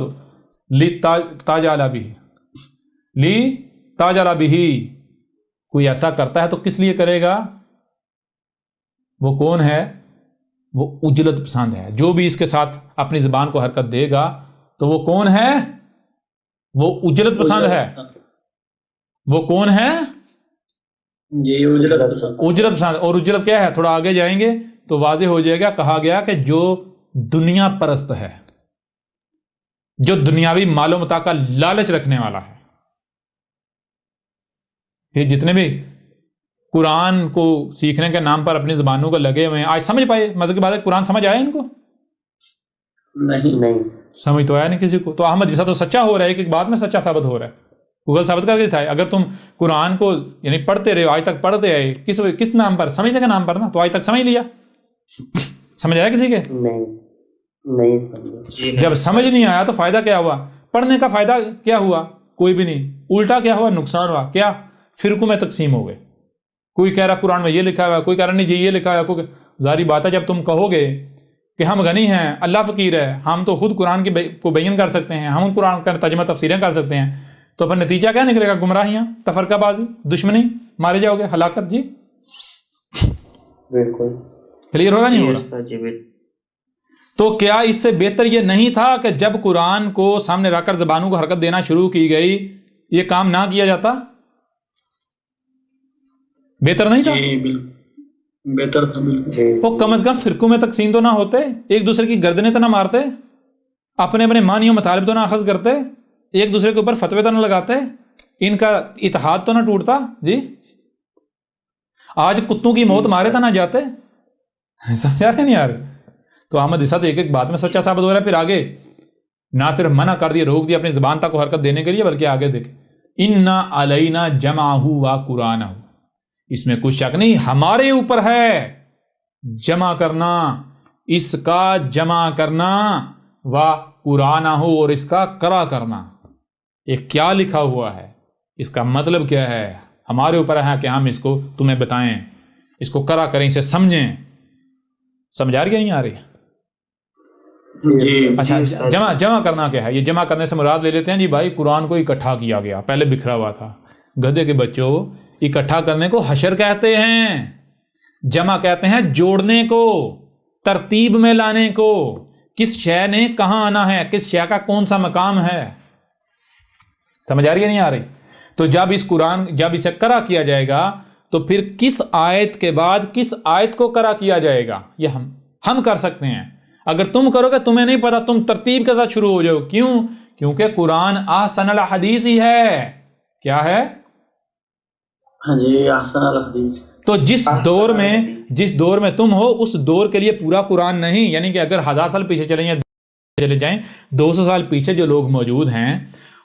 2 تاجالا بھی تاجالا بھی، کوئی ایسا کرتا ہے تو کس لیے کرے گا؟ وہ کون ہے؟ وہ اجلت پسند ہے. جو بھی اس کے ساتھ اپنی زبان کو حرکت دے گا تو وہ کون ہے؟ وہ اجلت پسند ہے. وہ کون ہے؟ جی اجلت پسند. اجلت پسند. اور اجلت کیا ہے؟ تھوڑا آگے جائیں گے تو واضح ہو جائے گا. کہا گیا کہ جو دنیا پرست ہے، جو دنیاوی مال و متاع کا لالچ رکھنے والا ہے. یہ جتنے بھی قرآن کو سیکھنے کے نام پر اپنی زبانوں کو لگے ہوئے ہیں، آج سمجھ پائے؟ مزے کی بات ہے، قرآن سمجھ آیا ان کو؟ نہیں سمجھ تو آیا نہیں کسی کو. تو احمد عیسیٰ تو سچا ہو رہا ہے، ایک بات میں سچا ثابت ہو رہا ہے. گوگل ثابت کر کے دکھائے. اگر تم قرآن کو یعنی پڑھتے رہے، آج تک پڑھتے آئے، کس نام پر؟ سمجھنے کے نام پر نا. تو آج تک سمجھ لیا؟ سمجھ آیا کسی کے؟ نہیں سمجھ. جب سمجھ نہیں آیا تو فائدہ کیا ہوا؟ پڑھنے کا فائدہ کیا ہوا؟ کوئی بھی نہیں. الٹا کیا ہوا؟ نقصان ہوا. کیا؟ فرقوں میں تقسیم ہو گئے. کوئی کہہ رہا قرآن میں یہ لکھا ہوا ہے، کوئی کہہ رہا نہیں جی یہ لکھا ہوا ہے. ظاہری بات ہے جب تم کہو گے کہ ہم غنی ہیں، اللہ فقیر ہے، ہم تو خود قرآن کو بیان کر سکتے ہیں، ہم قرآن کا ترجمہ تفسیریں کر سکتے ہیں، تو پھر نتیجہ کیا نکلے گا؟ گمراہیاں، تفرقہ بازی، دشمنی، مارے جاؤ گے، ہلاکت. جی بالکل کلیئر ہوگا نہیں ہو رہا؟ جی بالکل. تو کیا اس سے بہتر یہ نہیں تھا کہ جب قرآن کو سامنے رکھ کر زبانوں کو حرکت دینا شروع کی گئی یہ کام نہ کیا جاتا؟ بہتر نہیں تھا؟ جی بالکل بہتر تھا. جی. وہ کم از کم فرقوں میں تقسیم تو نہ ہوتے، ایک دوسرے کی گردنیں تو نہ مارتے، اپنے اپنے معنی و مطالب تو نہ اخذ کرتے، ایک دوسرے کے اوپر فتوے تو نہ لگاتے، ان کا اتحاد تو نہ ٹوٹتا. جی آج کتوں کی موت مارے تو نہ جاتے. سمجھا رہے نہیں یار؟ تو احمد عیسیٰ تو ایک ایک بات میں سچا ثابت ہو رہا ہے. پھر آگے نہ صرف منع کر دیا، روک دیا اپنی زبان تک کو حرکت دینے کے لیے، بلکہ آگے دیکھ اِنَّا عَلَيْنَا جَمْعَهُ وَقُرْآنَهُ، اس میں کوئی شک نہیں ہمارے اوپر ہے جمع کرنا، اس کا جمع کرنا، وَقُرْآنَهُ، اور اس کا قرأ کرنا. یہ کیا لکھا ہوا ہے، اس کا مطلب کیا ہے، ہمارے اوپر ہے کہ ہم اس کو تمہیں بتائیں، اس کو قرأ کریں، اسے سمجھیں. سمجھ آ رہی ہے نہیں آ رہی؟ جی اچھا جمع کرنا کیا ہے؟ یہ جمع کرنے سے مراد لے لیتے ہیں جی بھائی قرآن کو اکٹھا کیا گیا، پہلے بکھرا ہوا تھا. گدھے کے بچوں، اکٹھا کرنے کو حشر کہتے ہیں، جمع کہتے ہیں جوڑنے کو، ترتیب میں لانے کو، کس شے نے کہاں آنا ہے، کس شے کا کون سا مقام ہے. سمجھ آ رہی ہے نہیں آ رہی؟ تو جب اسے قرأ کیا جائے گا تو پھر کس آیت کے بعد کس آیت کو قرأ کیا جائے گا یہ ہم کر سکتے ہیں. اگر تم کرو گے تمہیں نہیں پتا، تم ترتیب کے ساتھ شروع ہو جاؤ. کیوں؟ کیونکہ قرآن احسن الحدیث ہی ہے. کیا ہے؟ ہاں جی، احسن الحدیث. تو جس دور میں تم ہو اس دور کے لیے پورا قرآن نہیں، یعنی کہ اگر 1000 سال پیچھے چلے جائیں 200 سال پیچھے جو لوگ موجود ہیں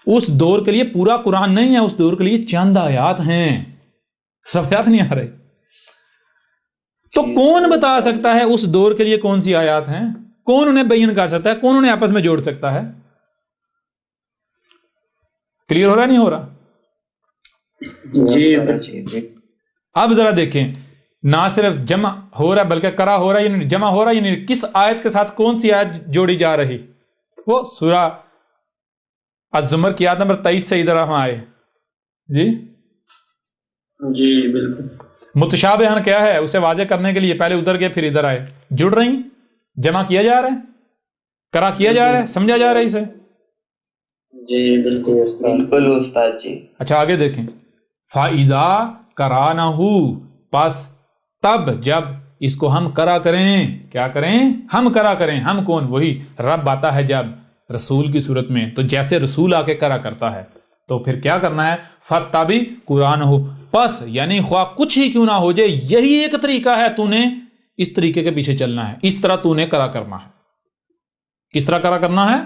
اس دور کے لیے پورا قرآن نہیں ہے، اس دور کے لیے چند آیات ہیں. سب یاد نہیں آ رہے؟ تو کون بتا سکتا ہے اس دور کے لیے کون سی آیات ہیں؟ کون انہیں بیان کر سکتا ہے؟ کون انہیں آپس میں جوڑ سکتا ہے؟ کلیئر ہو رہا نہیں ہو رہا؟ جی. اب ذرا دیکھیں، نہ صرف جمع ہو رہا بلکہ کرا ہو رہا، یعنی جمع ہو رہا، یعنی کس آیت کے ساتھ کون سی آیت جوڑی جا رہی؟ وہ سورہ الزمر کی آیت نمبر 23 سے ادھر ہم آئے. جی بالکل. متشابہن کیا ہے اسے واضح کرنے کے لیے پہلے ادھر گئے پھر ادھر آئے. جڑ رہی، جمع کیا جا رہا ہے، کرا کیا جا رہا ہے، سمجھا جا رہا ہے اسے. جی بالکل بالکل استاد جی. اچھا آگے دیکھیں، فَإِذَا قَرَأْنَهُ، پس تب جب اس کو ہم کرا کریں. کیا کریں؟ ہم کرا کریں. ہم کون؟ وہی رب آتا ہے جب رسول کی صورت میں، تو جیسے رسول آ کے کرا کرتا ہے تو پھر کیا کرنا ہے؟ فَاتَّبِعْ قُرْآنَهُ، پس یعنی خواہ کچھ ہی کیوں نہ ہو جائے یہی ایک طریقہ ہے، تو نے اس طریقے کے پیچھے چلنا ہے، اس طرح تو نے کرا کرنا ہے. کس طرح کرا کرنا ہے؟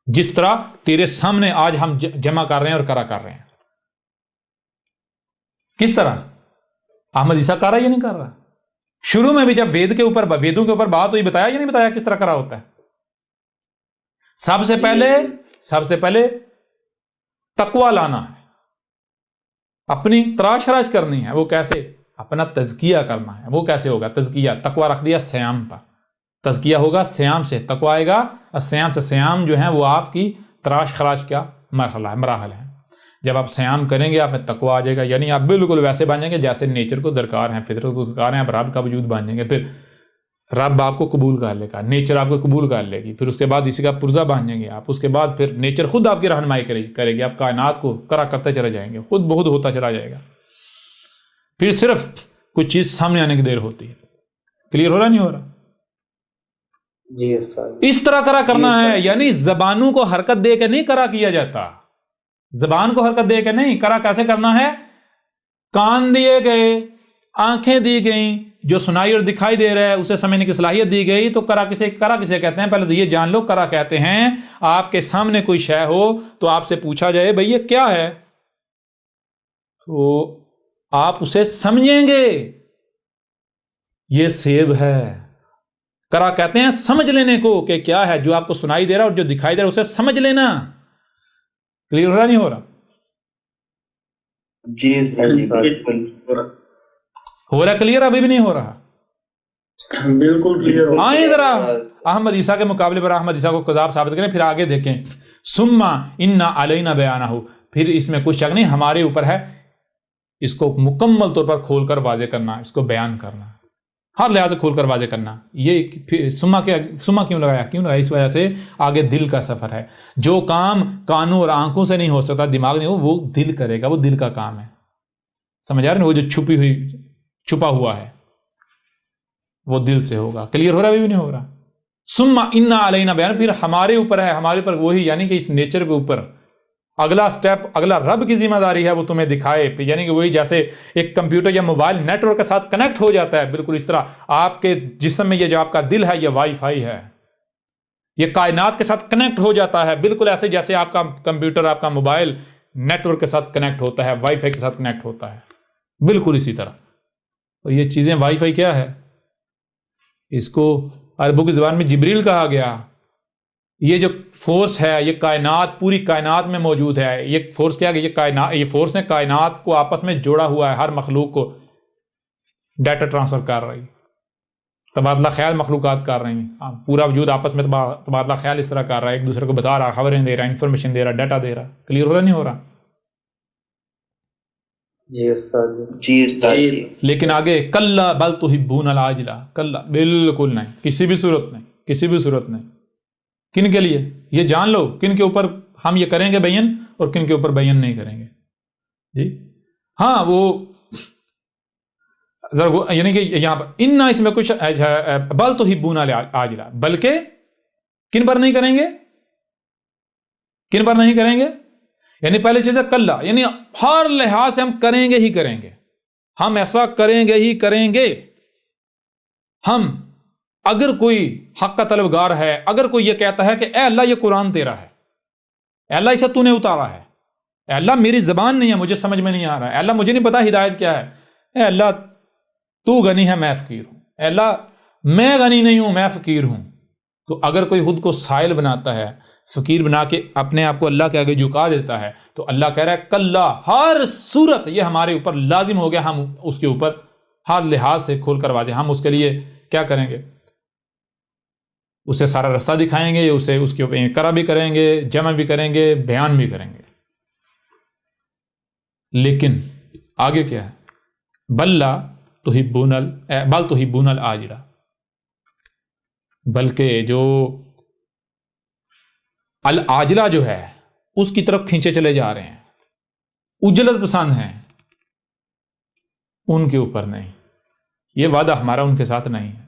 جس طرح تیرے سامنے آج ہم جمع کر رہے ہیں اور کرا کر رہے ہیں. کس طرح؟ احمد عیسیٰ کر رہا ہے یا نہیں کر رہا؟ شروع میں بھی جب ویدوں کے اوپر بات ہوئی، بتایا یا نہیں بتایا کس طرح کرا ہوتا ہے؟ سب سے پہلے تقوی لانا ہے، اپنی تراش خراش کرنی ہے. وہ کیسے؟ اپنا تزکیہ کرنا ہے. وہ کیسے ہوگا تزکیہ؟ تقوی رکھ دیا سیام پر، تزکیہ ہوگا سیام سے، تقوی آئے گا سیام سے. سیام جو ہے وہ آپ کی تراش خراش کیا مراحل ہے. جب آپ سیام کریں گے آپ میں تقوی آ جائے گا، یعنی آپ بالکل ویسے بن جائیں گے جیسے نیچر کو درکار ہیں، فطرت کو درکار ہیں. آپ رب کا وجود بن جائیں گے، پھر رب آپ کو قبول کر لے گا، نیچر آپ کو قبول کر لے گی. پھر اس کے بعد اسی کا پرزہ بن جائیں گے آپ. اس کے بعد پھر نیچر خود آپ کی رہنمائی کرے گی، آپ کائنات کو کرا کرتے چلے جائیں گے، خود بخود ہوتا چلا جائے گا. پھر صرف کچھ چیز سامنے آنے کی دیر ہوتی ہے. کلیئر ہو رہا نہیں ہو رہا؟ جی استاد. اس طرح کرا کرنا ہے، یعنی زبانوں کو حرکت دے کے نہیں کرا کیا جاتا. زبان کو حرکت دے کے نہیں. کرا کیسے کرنا ہے؟ کان دیے گئے، آنکھیں دی گئیں، جو سنائی اور دکھائی دے رہا ہے اسے سمجھنے کی صلاحیت دی گئی. تو کرا کسے کہتے ہیں؟ پہلے تو یہ جان لو کرا کہتے ہیں آپ کے سامنے کوئی شے ہو تو آپ سے پوچھا جائے بھئی یہ کیا ہے، تو آپ اسے سمجھیں گے یہ سیب ہے. کرا کہتے ہیں سمجھ لینے کو کہ کیا ہے، جو آپ کو سنائی دے رہا اور جو دکھائی دے رہا اسے سمجھ لینا. کلیئر ہو رہا نہیں ہو رہا؟ جی استاد جی بالکل ہو رہا کلیئر؟ ابھی بھی نہیں ہو رہا؟ بالکل کلیئر ہو. آئیں ذرا احمد عیسیٰ کے مقابلے پر احمد عیسیٰ کو کذاب ثابت کریں، پھر آگے دیکھیں. ثم ان علینا بیانہ، پھر اس میں کچھ شک نہیں ہمارے اوپر ہے اس کو مکمل طور پر کھول کر واضح کرنا، اس کو بیان کرنا، ہر لحاظ سے کھول کر واضح کرنا. یہ ثم کیوں لگایا؟ اس وجہ سے آگے دل کا سفر ہے. جو کام کانوں اور آنکھوں سے نہیں ہو سکتا، دماغ نہیں ہو، وہ دل کرے گا، وہ دل کا کام ہے. سمجھ آ رہے ہیں؟ وہ جو چھپا ہوا ہے وہ دل سے ہوگا. کلیئر ہو رہا ہے؟ ابھی بھی نہیں ہو رہا؟ ثم ان علینا بیان، پھر ہمارے اوپر ہے، ہمارے اوپر وہی، یعنی کہ اس نیچر کے اوپر اگلا سٹیپ، اگلا رب کی ذمہ داری ہے وہ تمہیں دکھائے. یعنی کہ وہی جیسے ایک کمپیوٹر یا موبائل نیٹ ورک کے ساتھ کنیکٹ ہو جاتا ہے، بالکل اس طرح آپ کے جسم میں یہ جو آپ کا دل ہے یہ وائی فائی ہے، یہ کائنات کے ساتھ کنیکٹ ہو جاتا ہے، بالکل ایسے جیسے آپ کا کمپیوٹر، آپ کا موبائل نیٹ ورک کے ساتھ کنیکٹ ہوتا ہے، وائی فائی کے ساتھ کنیکٹ ہوتا ہے، بالکل اسی طرح. اور یہ چیزیں وائی فائی کیا ہے؟ اس کو عربوں کی زبان میں جبریل کہا گیا. یہ جو فورس ہے یہ کائنات، پوری کائنات میں موجود ہے. یہ فورس کیا ہے؟ یہ فورس نے کائنات کو آپس میں جوڑا ہوا ہے، ہر مخلوق کو ڈیٹا ٹرانسفر کر رہی، تبادلہ خیال مخلوقات کر رہی ہیں، پورا وجود آپس میں تبادلہ خیال اس طرح کر رہا ہے، ایک دوسرے کو بتا رہا، خبریں دے رہا، انفارمیشن دے رہا، ڈیٹا دے رہا. کلیئر ہو رہا نہیں ہو رہا؟ جی استاد جی. لیکن آگے کلا بل تحبون العاجلہ، کلا بالکل نہیں، کسی بھی صورت نہیں. کن کے لیے؟ یہ جان لو کن کے اوپر ہم یہ کریں گے بیان اور کن کے اوپر بیان نہیں کریں گے. جی ہاں، وہ یعنی کہ یہاں پر انا اس میں کچھ بل تحبون العاجلہ، بلکہ کن پر نہیں کریں گے، کن پر نہیں کریں گے، یعنی پہلی چیز ہے کلا، یعنی ہر لحاظ سے ہم کریں گے ہی کریں گے، ہم ایسا کریں گے ہی کریں گے۔ ہم اگر کوئی حق کا طلبگار ہے، اگر کوئی یہ کہتا ہے کہ اے اللہ یہ قرآن تیرا ہے، اے اللہ اسے تو نے اتارا ہے، اے اللہ میری زبان نہیں ہے، مجھے سمجھ میں نہیں آ رہا ہے، اے اللہ مجھے نہیں پتا ہدایت کیا ہے، اے اللہ تو غنی ہے میں فقیر ہوں، اے اللہ میں غنی نہیں ہوں میں فقیر ہوں، تو اگر کوئی خود کو سائل بناتا ہے، فقیر بنا کے اپنے آپ کو اللہ کے آگے جھکا دیتا ہے، تو اللہ کہہ رہا ہے کلا، ہر صورت یہ ہمارے اوپر لازم ہو گیا، ہم اس کے اوپر ہر لحاظ سے کھول کر واضح، ہم اس کے لیے کیا کریں گے، اسے سارا رستہ دکھائیں گے، اسے اس کے اوپر انکرا بھی کریں گے، جمع بھی کریں گے، بیان بھی کریں گے۔ لیکن آگے کیا ہے، بل تحبون العاجلہ، بلکہ جو العاجلہ جو ہے اس کی طرف کھینچے چلے جا رہے ہیں، اجلت پسند ہیں، ان کے اوپر نہیں، یہ وعدہ ہمارا ان کے ساتھ نہیں ہے۔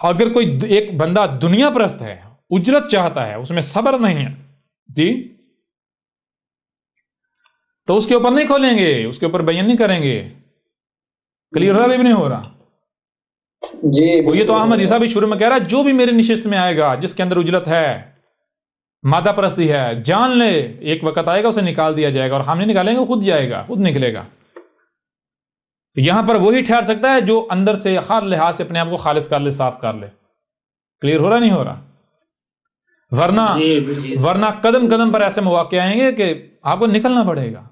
اگر کوئی ایک بندہ دنیا پرست ہے، اجرت چاہتا ہے، اس میں صبر نہیں ہے جی، تو اس کے اوپر نہیں کھولیں گے، اس کے اوپر بیان نہیں کریں گے۔ کلیئر ہو رہا بھی نہیں ہو رہا جی وہ یہ تو احمد عیسیٰ بھی شروع میں کہہ رہا ہے، جو بھی میری نشست میں آئے گا جس کے اندر اجرت ہے، مادہ پرستی ہے، جان لے ایک وقت آئے گا اسے نکال دیا جائے گا، اور ہم نہیں نکالیں گے، خود جائے گا، خود نکلے گا۔ یہاں پر وہی ٹھہر سکتا ہے جو اندر سے ہر لحاظ سے اپنے آپ کو خالص کر لے، صاف کر لے۔ کلیئر ہو رہا نہیں ہو رہا؟ ورنہ قدم قدم پر ایسے مواقع آئیں گے کہ آپ کو نکلنا پڑے گا۔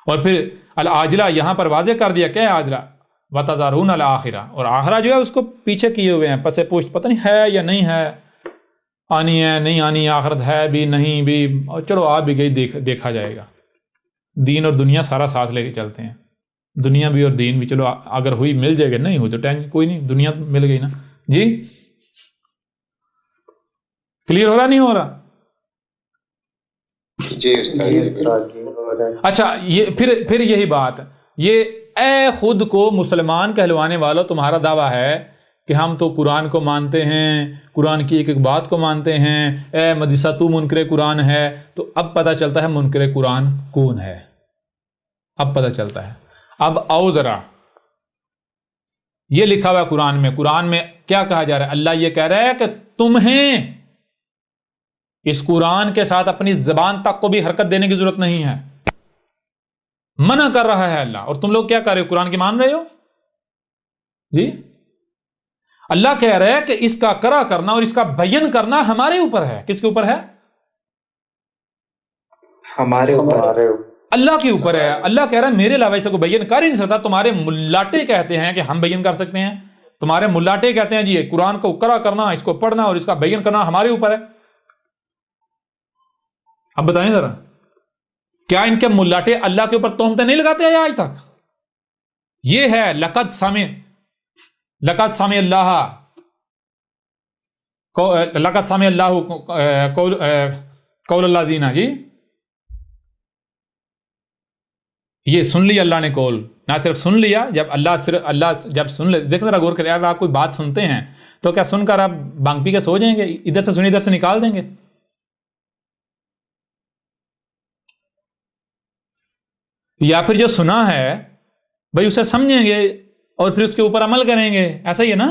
اور پھر العاجلہ یہاں پر واضح کر دیا، کیا ہے عاجلہ؟ وَتَذَرُونَ الْآخِرَةَ، اور آخرہ جو ہے اس کو پیچھے کیے ہوئے ہیں، پسے پوچھ، پتہ نہیں ہے یا نہیں ہے، آنی ہے نہیں آنی، آخرت ہے بھی نہیں بھی، اور چلو آ بھی گئی، دیکھا جائے گا۔ دین اور دنیا سارا ساتھ لے کے چلتے ہیں، دنیا بھی اور دین بھی، چلو اگر ہوئی مل جائے گا، نہیں ہوئی تو ٹینشن کوئی نہیں، دنیا مل گئی نا جی۔ کلیئر ہو رہا نہیں ہو رہا؟ جی استاد۔ اچھا، یہ پھر یہی بات، یہ اے خود کو مسلمان کہلوانے والوں، تمہارا دعویٰ ہے کہ ہم تو قرآن کو مانتے ہیں، قرآن کی ایک ایک بات کو مانتے ہیں، اے مدرسہ تو منکر قرآن ہے، تو اب پتہ چلتا ہے منکر قرآن کون ہے، اب پتہ چلتا ہے۔ اب آؤ ذرا، یہ لکھا ہوا ہے قرآن میں کیا کہا جا رہا ہے؟ اللہ یہ کہہ رہا ہے کہ تمہیں اس قرآن کے ساتھ اپنی زبان تک کو بھی حرکت دینے کی ضرورت نہیں ہے، منع کر رہا ہے اللہ، اور تم لوگ کیا کر رہے ہو؟ قرآن کی مان رہے ہو جی۔ اللہ کہہ رہا ہے کہ اس کا کرا کرنا اور اس کا بیان کرنا ہمارے اوپر ہے۔ کس کے اوپر ہے؟ ہمارے اوپر، اللہ کے اوپر ہے۔ اللہ کہہ رہا ہے میرے علاوہ اسے کو بیان کر ہی نہیں سکتا۔ تمہارے ملاٹے کہتے ہیں کہ ہم بیان کر سکتے ہیں، تمہارے ملاٹے کہتے ہیں جی قرآن کو کرا کرنا، اس کو پڑھنا اور اس کا بیان کرنا ہمارے اوپر ہے۔ اب بتائیں ذرا، کیا ان کے ملاٹے اللہ کے اوپر تہمتیں نہیں لگاتے ہیں آج تک؟ یہ ہے لقد سمع اللہ قول اللہ زینا جی، یہ سن لیا اللہ نے قول، نہ صرف سن لیا، جب اللہ جب سن لے، دیکھ ذرا غور کریں، آپ کوئی بات سنتے ہیں تو کیا سن کر آپ بانگ پی کے سو جائیں گے؟ ادھر سے سنی ادھر سے نکال دیں گے؟ یا پھر جو سنا ہے بھائی اسے سمجھیں گے اور پھر اس کے اوپر عمل کریں گے، ایسا ہی ہے نا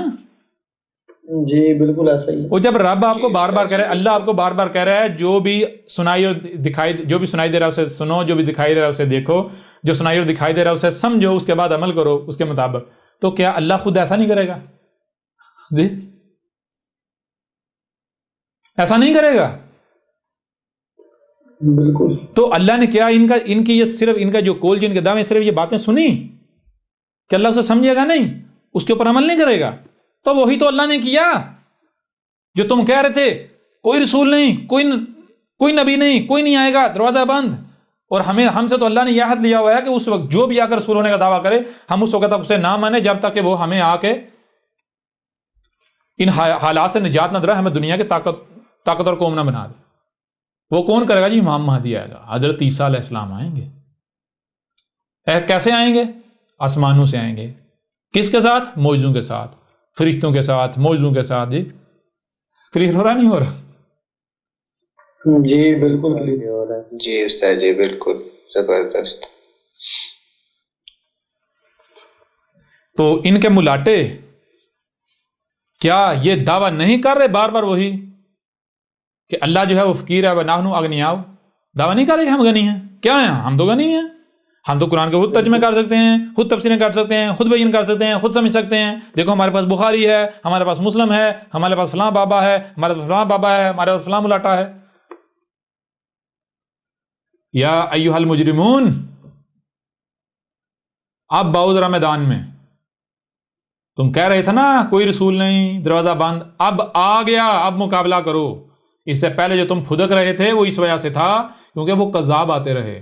جی بالکل ایسا ہی۔ وہ جب رب آپ کو بار بار کہہ رہا ہے، اللہ آپ کو بار بار کہہ رہا ہے جو بھی سنائی اور دکھائی، جو بھی سنائی دے رہا ہے اسے سنو، جو بھی دکھائی دے رہا ہے اسے دیکھو، جو سنائی اور دکھائی دے رہا ہے اسے سمجھو، اس کے بعد عمل کرو اس کے مطابق، تو کیا اللہ خود ایسا نہیں کرے گا جی؟ ایسا نہیں کرے گا بالکل۔ تو اللہ نے کیا ان کی یہ صرف ان کا جو قول جو ان کے دعوے صرف یہ باتیں سنی کہ اللہ اسے سمجھے گا نہیں، اس کے اوپر عمل نہیں کرے گا، تو وہی تو اللہ نے کیا جو تم کہہ رہے تھے کوئی رسول نہیں، کوئی نبی نہیں، کوئی نہیں آئے گا، دروازہ بند، اور ہم سے تو اللہ نے یہ عہد لیا ہوا ہے کہ اس وقت جو بھی آ کر رسول ہونے کا دعویٰ کرے ہم اس وقت تک اسے نہ مانے جب تک کہ وہ ہمیں آ کے ان حالات سے نجات نہ دلائے، ہمیں دنیا کے طاقتور قوم نہ بنا دے۔ وہ کون کرے گا جی؟ امام مہدی آئے گا، حضرت عیسیٰ علیہ السلام آئیں گے، کیسے آئیں گے؟ آسمانوں سے آئیں گے. کس کے ساتھ؟ معجزوں کے ساتھ، فرشتوں کے ساتھ، معجزوں کے ساتھ. جی کلیئر ہو رہا نہیں ہو رہا؟ جی بالکل کلیئر ہو رہا ہے. جی استاد جی بالکل زبردست. تو ان کے ملاٹے کیا یہ دعویٰ نہیں کر رہے بار بار وہی کہ اللہ جو ہے وہ فقیر ہے وَنَحْنُ أَغْنِيَاءُ؟ دعویٰ نہیں کر رہے کہ ہم غنی ہیں. کیا ہیں ہم؟ تو غنی ہیں. ہم تو قرآن کے خود ترجمے کر سکتے ہیں، خود تفسیریں کر سکتے ہیں، خود بیان کر سکتے ہیں، خود سمجھ سکتے ہیں. دیکھو ہمارے پاس بخاری ہے، ہمارے پاس مسلم ہے، ہمارے پاس فلاں بابا ہے، ہمارے پاس فلاں بابا ہے، ہمارے پاس فلاں ملاٹا ہے. یا ایھا المجرمون، اب باؤ ذرا میدان میں. تم کہہ رہے تھے نا کوئی رسول نہیں، دروازہ بند، اب آ گیا، اب مقابلہ کرو. اس سے پہلے جو تم پھدک رہے تھے وہ اس وجہ سے تھا کیونکہ وہ کذاب آتے رہے،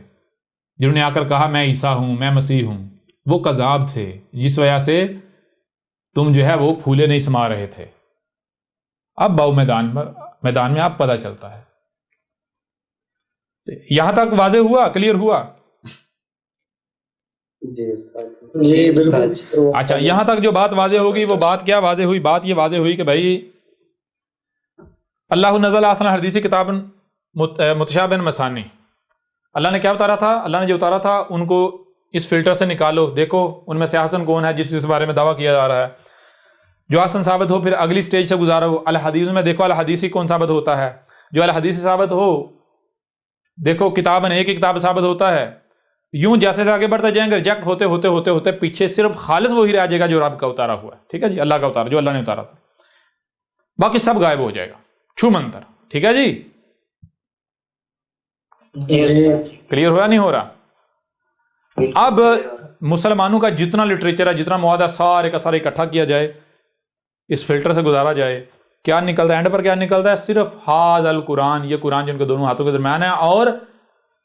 جنہوں نے آ کر کہا میں عیسیٰ ہوں، میں مسیح ہوں. وہ کذاب تھے جس وجہ سے تم جو ہے وہ پھولے نہیں سما رہے تھے. اب باؤ میدان میں اب پتہ چلتا ہے. یہاں تک واضح ہوا، کلیئر ہوا؟ جی بالکل. اچھا، یہاں تک جو بات واضح ہوگی وہ بات کیا واضح ہوئی؟ بات یہ واضح ہوئی کہ بھائی اللہ نزل احسن الحدیث کتاب متشابہ مثانی. اللہ نے کیا اتارا تھا؟ اللہ نے جو اتارا تھا ان کو اس فلٹر سے نکالو، دیکھو ان میں سے حسن کون ہے جس بارے میں دعویٰ کیا جا رہا ہے. جو حسن ثابت ہو پھر اگلی سٹیج سے گزارو. الحدیث میں دیکھو الحدیثی کون ثابت ہوتا ہے. جو الحدیث ثابت ہو دیکھو کتاب ایک ہی کتاب ثابت ہوتا ہے. یوں جیسے آگے بڑھتے جائیں گے ریجیکٹ ہوتے ہوتے ہوتے ہوتے پیچھے صرف خالص وہی رہ جائے گا جو رب کا اتارا ہوا ہے. ٹھیک ہے جی، اللہ کا اتارا جو اللہ نے اتارا تھا، باقی سب غائب ہو جائے گا، چھو منتر. ٹھیک ہے جی، کلیئر ہوا نہیں ہو رہا؟ اب مسلمانوں کا جتنا لٹریچر ہے، جتنا مواد ہے، سارے کا سارے اکٹھا کیا جائے، اس فلٹر سے گزارا جائے، کیا نکلتا ہے؟ اینڈ پر کیا نکلتا ہے؟ صرف حاذ القرآن، یہ قرآن جن کے دونوں ہاتھوں کے درمیان ہے، اور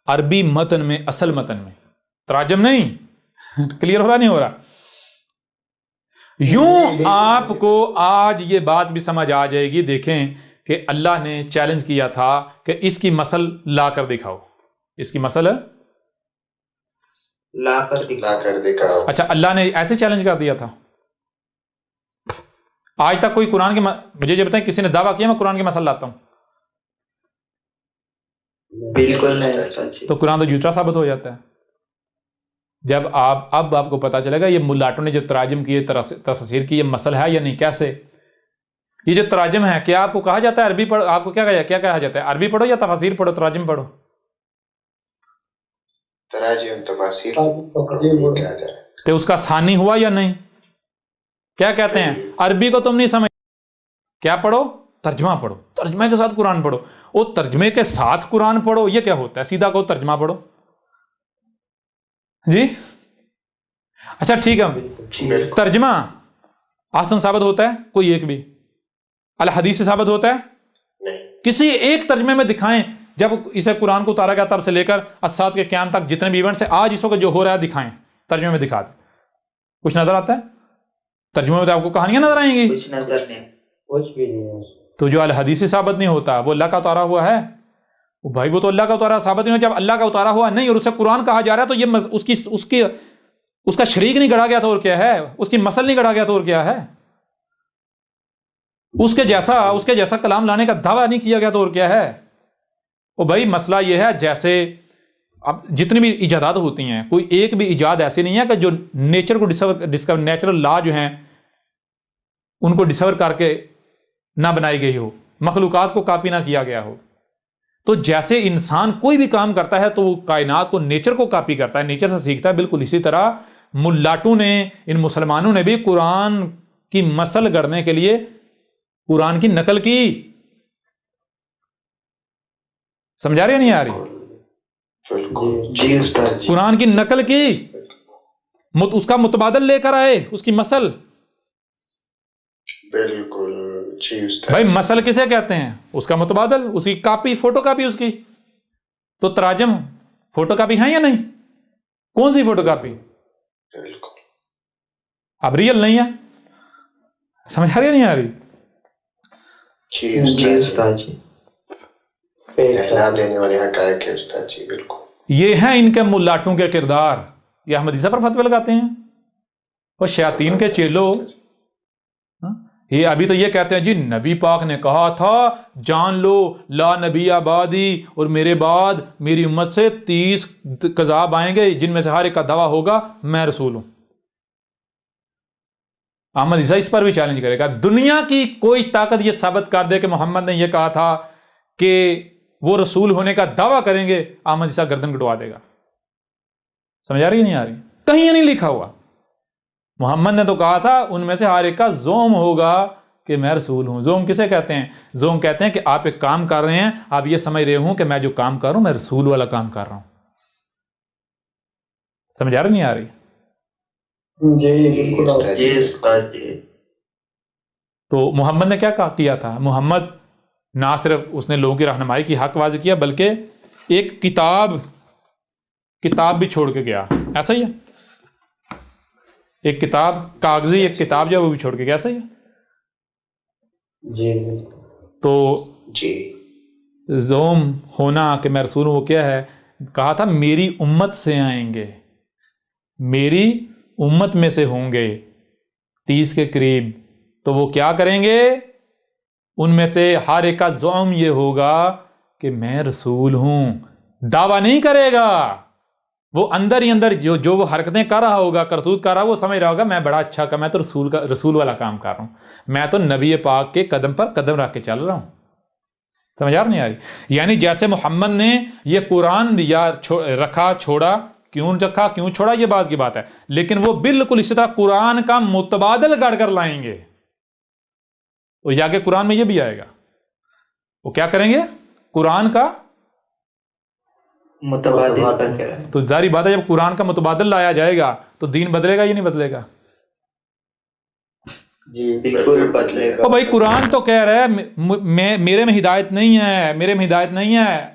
عربی متن میں، اصل متن میں، تراجم نہیں. کلیئر ہو رہا نہیں ہو رہا؟ یوں آپ کو آج یہ بات بھی سمجھ آ جائے گی. دیکھیں کہ اللہ نے چیلنج کیا تھا کہ اس کی مثل لا کر دکھاؤ. اس کی مثل لا کر دکھاؤ. اچھا، اللہ نے ایسے چیلنج کر دیا تھا؟ آج تک کوئی قرآن کے مجھے یہ بتائیں کسی نے دعویٰ کیا میں قرآن کی مثل لاتا ہوں؟ بالکل نہیں. تو قرآن تو جھوٹا ثابت ہو جاتا ہے. جب اب آپ کو پتا چلے گا یہ ملاٹوں نے جو تراجم کیے، تفسیر کی، یہ مسل ہے یا نہیں. کیسے یہ جو تراجم ہے، کیا آپ کو کہا جاتا ہے عربی پڑھو؟ آپ کو کیا کہا جاتا ہے؟ عربی پڑھو یا تفاسیر پڑھو، تراجم پڑھو؟ تراجم تفاسیر کہا جائے. تو اس کا ثانی ہوا یا نہیں؟ کیا کہتے ہیں؟ عربی کو تم نہیں سمجھ، کیا پڑھو؟ ترجمہ پڑھو. ترجمے کے ساتھ قرآن پڑھو. وہ ترجمے کے ساتھ قرآن پڑھو یہ کیا ہوتا ہے؟ سیدھا کہو ترجمہ پڑھو. جی اچھا ٹھیک ہے، ترجمہ آسن ثابت ہوتا ہے کوئی ایک بھی؟ الحدیث سے ثابت ہوتا ہے؟ کسی ایک ترجمے میں دکھائیں جب اسے قرآن کو اتارا گیا تب سے لے کر الساعۃ کے قیام تک جتنے بھی ایونٹس ہیں آج اس وقت جو ہو رہا ہے دکھائیں، ترجمے میں دکھا دیں. کچھ نظر آتا ہے؟ ترجمے میں تو آپ کو کہانیاں نظر آئیں گی، کچھ نظر نہیں، کچھ بھی نہیں. تو جو الحدیث سے ثابت نہیں ہوتا وہ اللہ کا اتارا ہوا ہے. وہ بھائی وہ تو اللہ کا اتارا ثابت نہیں ہو. جب اللہ کا اتارا ہوا نہیں اور اسے قرآن کہا جا رہا ہے تو یہ اس کا شریک نہیں گڑھا گیا تھا اور کیا ہے؟ اس کی مثل نہیں گڑھا گیا تھا اور کیا ہے؟ اس کے جیسا کلام لانے کا دعویٰ نہیں کیا گیا تو اور کیا ہے؟ وہ بھائی مسئلہ یہ ہے جیسے اب جتنی بھی ایجادات ہوتی ہیں کوئی ایک بھی ایجاد ایسی نہیں ہے کہ جو نیچر کو ڈسکور نیچرل لا جو ہیں ان کو ڈسکور کر کے نہ بنائی گئی ہو، مخلوقات کو کاپی نہ کیا گیا ہو. تو جیسے انسان کوئی بھی کام کرتا ہے تو وہ کائنات کو، نیچر کو کاپی کرتا ہے، نیچر سے سیکھتا ہے، بالکل اسی طرح ملاٹوں نے، ان مسلمانوں نے بھی قرآن کی مثل گڑھنے کے لیے قرآن کی نقل کی. سمجھا رہی یا نہیں آ رہی؟ جی استاد جی. قرآن کی نقل کی، اس کا متبادل لے کر آئے، اس کی مثل. بالکل جی استاد. بھائی مثل کسے کہتے ہیں؟ اس کا متبادل، اس کی کاپی، فوٹو کاپی اس کی. تو تراجم فوٹو کاپی ہیں یا نہیں؟ کون سی فوٹو کاپی؟ بالکل. اب ریئل نہیں ہے. سمجھ آ رہی یا نہیں آ رہی؟ جی استاد جی. احنا دینے والے حقائق ہے استاد جی. بالکل یہ ہیں ان کے ملاٹوں کے کردار. یہ احمدیسہ پر فتوی لگاتے ہیں اور شیاطین کے چیلو یہ ابھی تو یہ کہتے ہیں جی نبی پاک نے کہا تھا جان لو لا نبی آبادی، اور میرے بعد میری امت سے 30 کذاب آئیں گے جن میں سے ہر ایک کا دعویٰ ہوگا میں رسول ہوں۔ احمد عیسیٰ اس پر بھی چیلنج کرے گا، دنیا کی کوئی طاقت یہ ثابت کر دے کہ محمد نے یہ کہا تھا کہ وہ رسول ہونے کا دعویٰ کریں گے، احمد عیسیٰ گردن کٹوا دے گا۔ سمجھ آ رہی نہیں آ رہی؟ کہیں نہیں لکھا ہوا، محمد نے تو کہا تھا ان میں سے ہر ایک کا زوم ہوگا کہ میں رسول ہوں۔ زوم کسے کہتے ہیں؟ زوم کہتے ہیں کہ آپ ایک کام کر رہے ہیں، آپ یہ سمجھ رہے ہوں کہ میں جو کام کر رہا ہوں میں رسول والا کام کر رہا ہوں۔ سمجھ آ رہی نہیں آ رہی؟ جی بالکل جی استاد جی۔ تو محمد نے کیا کیا تھا؟ محمد نہ صرف اس نے لوگوں کی رہنمائی کی حق واضح کیا، بلکہ ایک کتاب بھی چھوڑ کے گیا، ایسا ہی ہے؟ ایک کتاب کاغذی، ایک کتاب جو وہ بھی چھوڑ کے گیا، ایسا ہی ہے؟ جی تو جی زوم ہونا کہ میں رسول ہوں وہ کیا ہے؟ کہا تھا میری امت سے آئیں گے، میری امت میں سے ہوں گے 30 کے قریب، تو وہ کیا کریں گے؟ ان میں سے ہر ایک کا زوم یہ ہوگا کہ میں رسول ہوں، دعویٰ نہیں کرے گا، وہ اندر ہی اندر جو وہ حرکتیں کر رہا ہوگا، کرتوت کر رہا، وہ سمجھ رہا ہوگا میں بڑا اچھا کا، میں تو رسول والا کام کر رہا ہوں، میں تو نبی پاک کے قدم پر قدم رکھ کے چل رہا ہوں۔ سمجھ آ نہیں آ رہی؟ یعنی جیسے محمد نے یہ قرآن دیا، رکھا، چھوڑا، کیوں رکھا کیوں چھوڑا یہ بات کی بات ہے، لیکن وہ بالکل اسی طرح قرآن کا متبادل گڑھ کر لائیں گے، اور یہ آگے قرآن میں یہ بھی آئے گا، وہ کیا کریں گے؟ قرآن کا متبادل کا کیا ہے؟ تو ظاہری بات ہے جب قرآن کا متبادل لایا جائے گا تو دین بدلے گا یا نہیں بدلے گا؟ جی بالکل بدلے گا۔ تو بھائی قرآن تو کہہ رہا ہے میرے میں ہدایت نہیں ہے، میرے میں ہدایت نہیں ہے،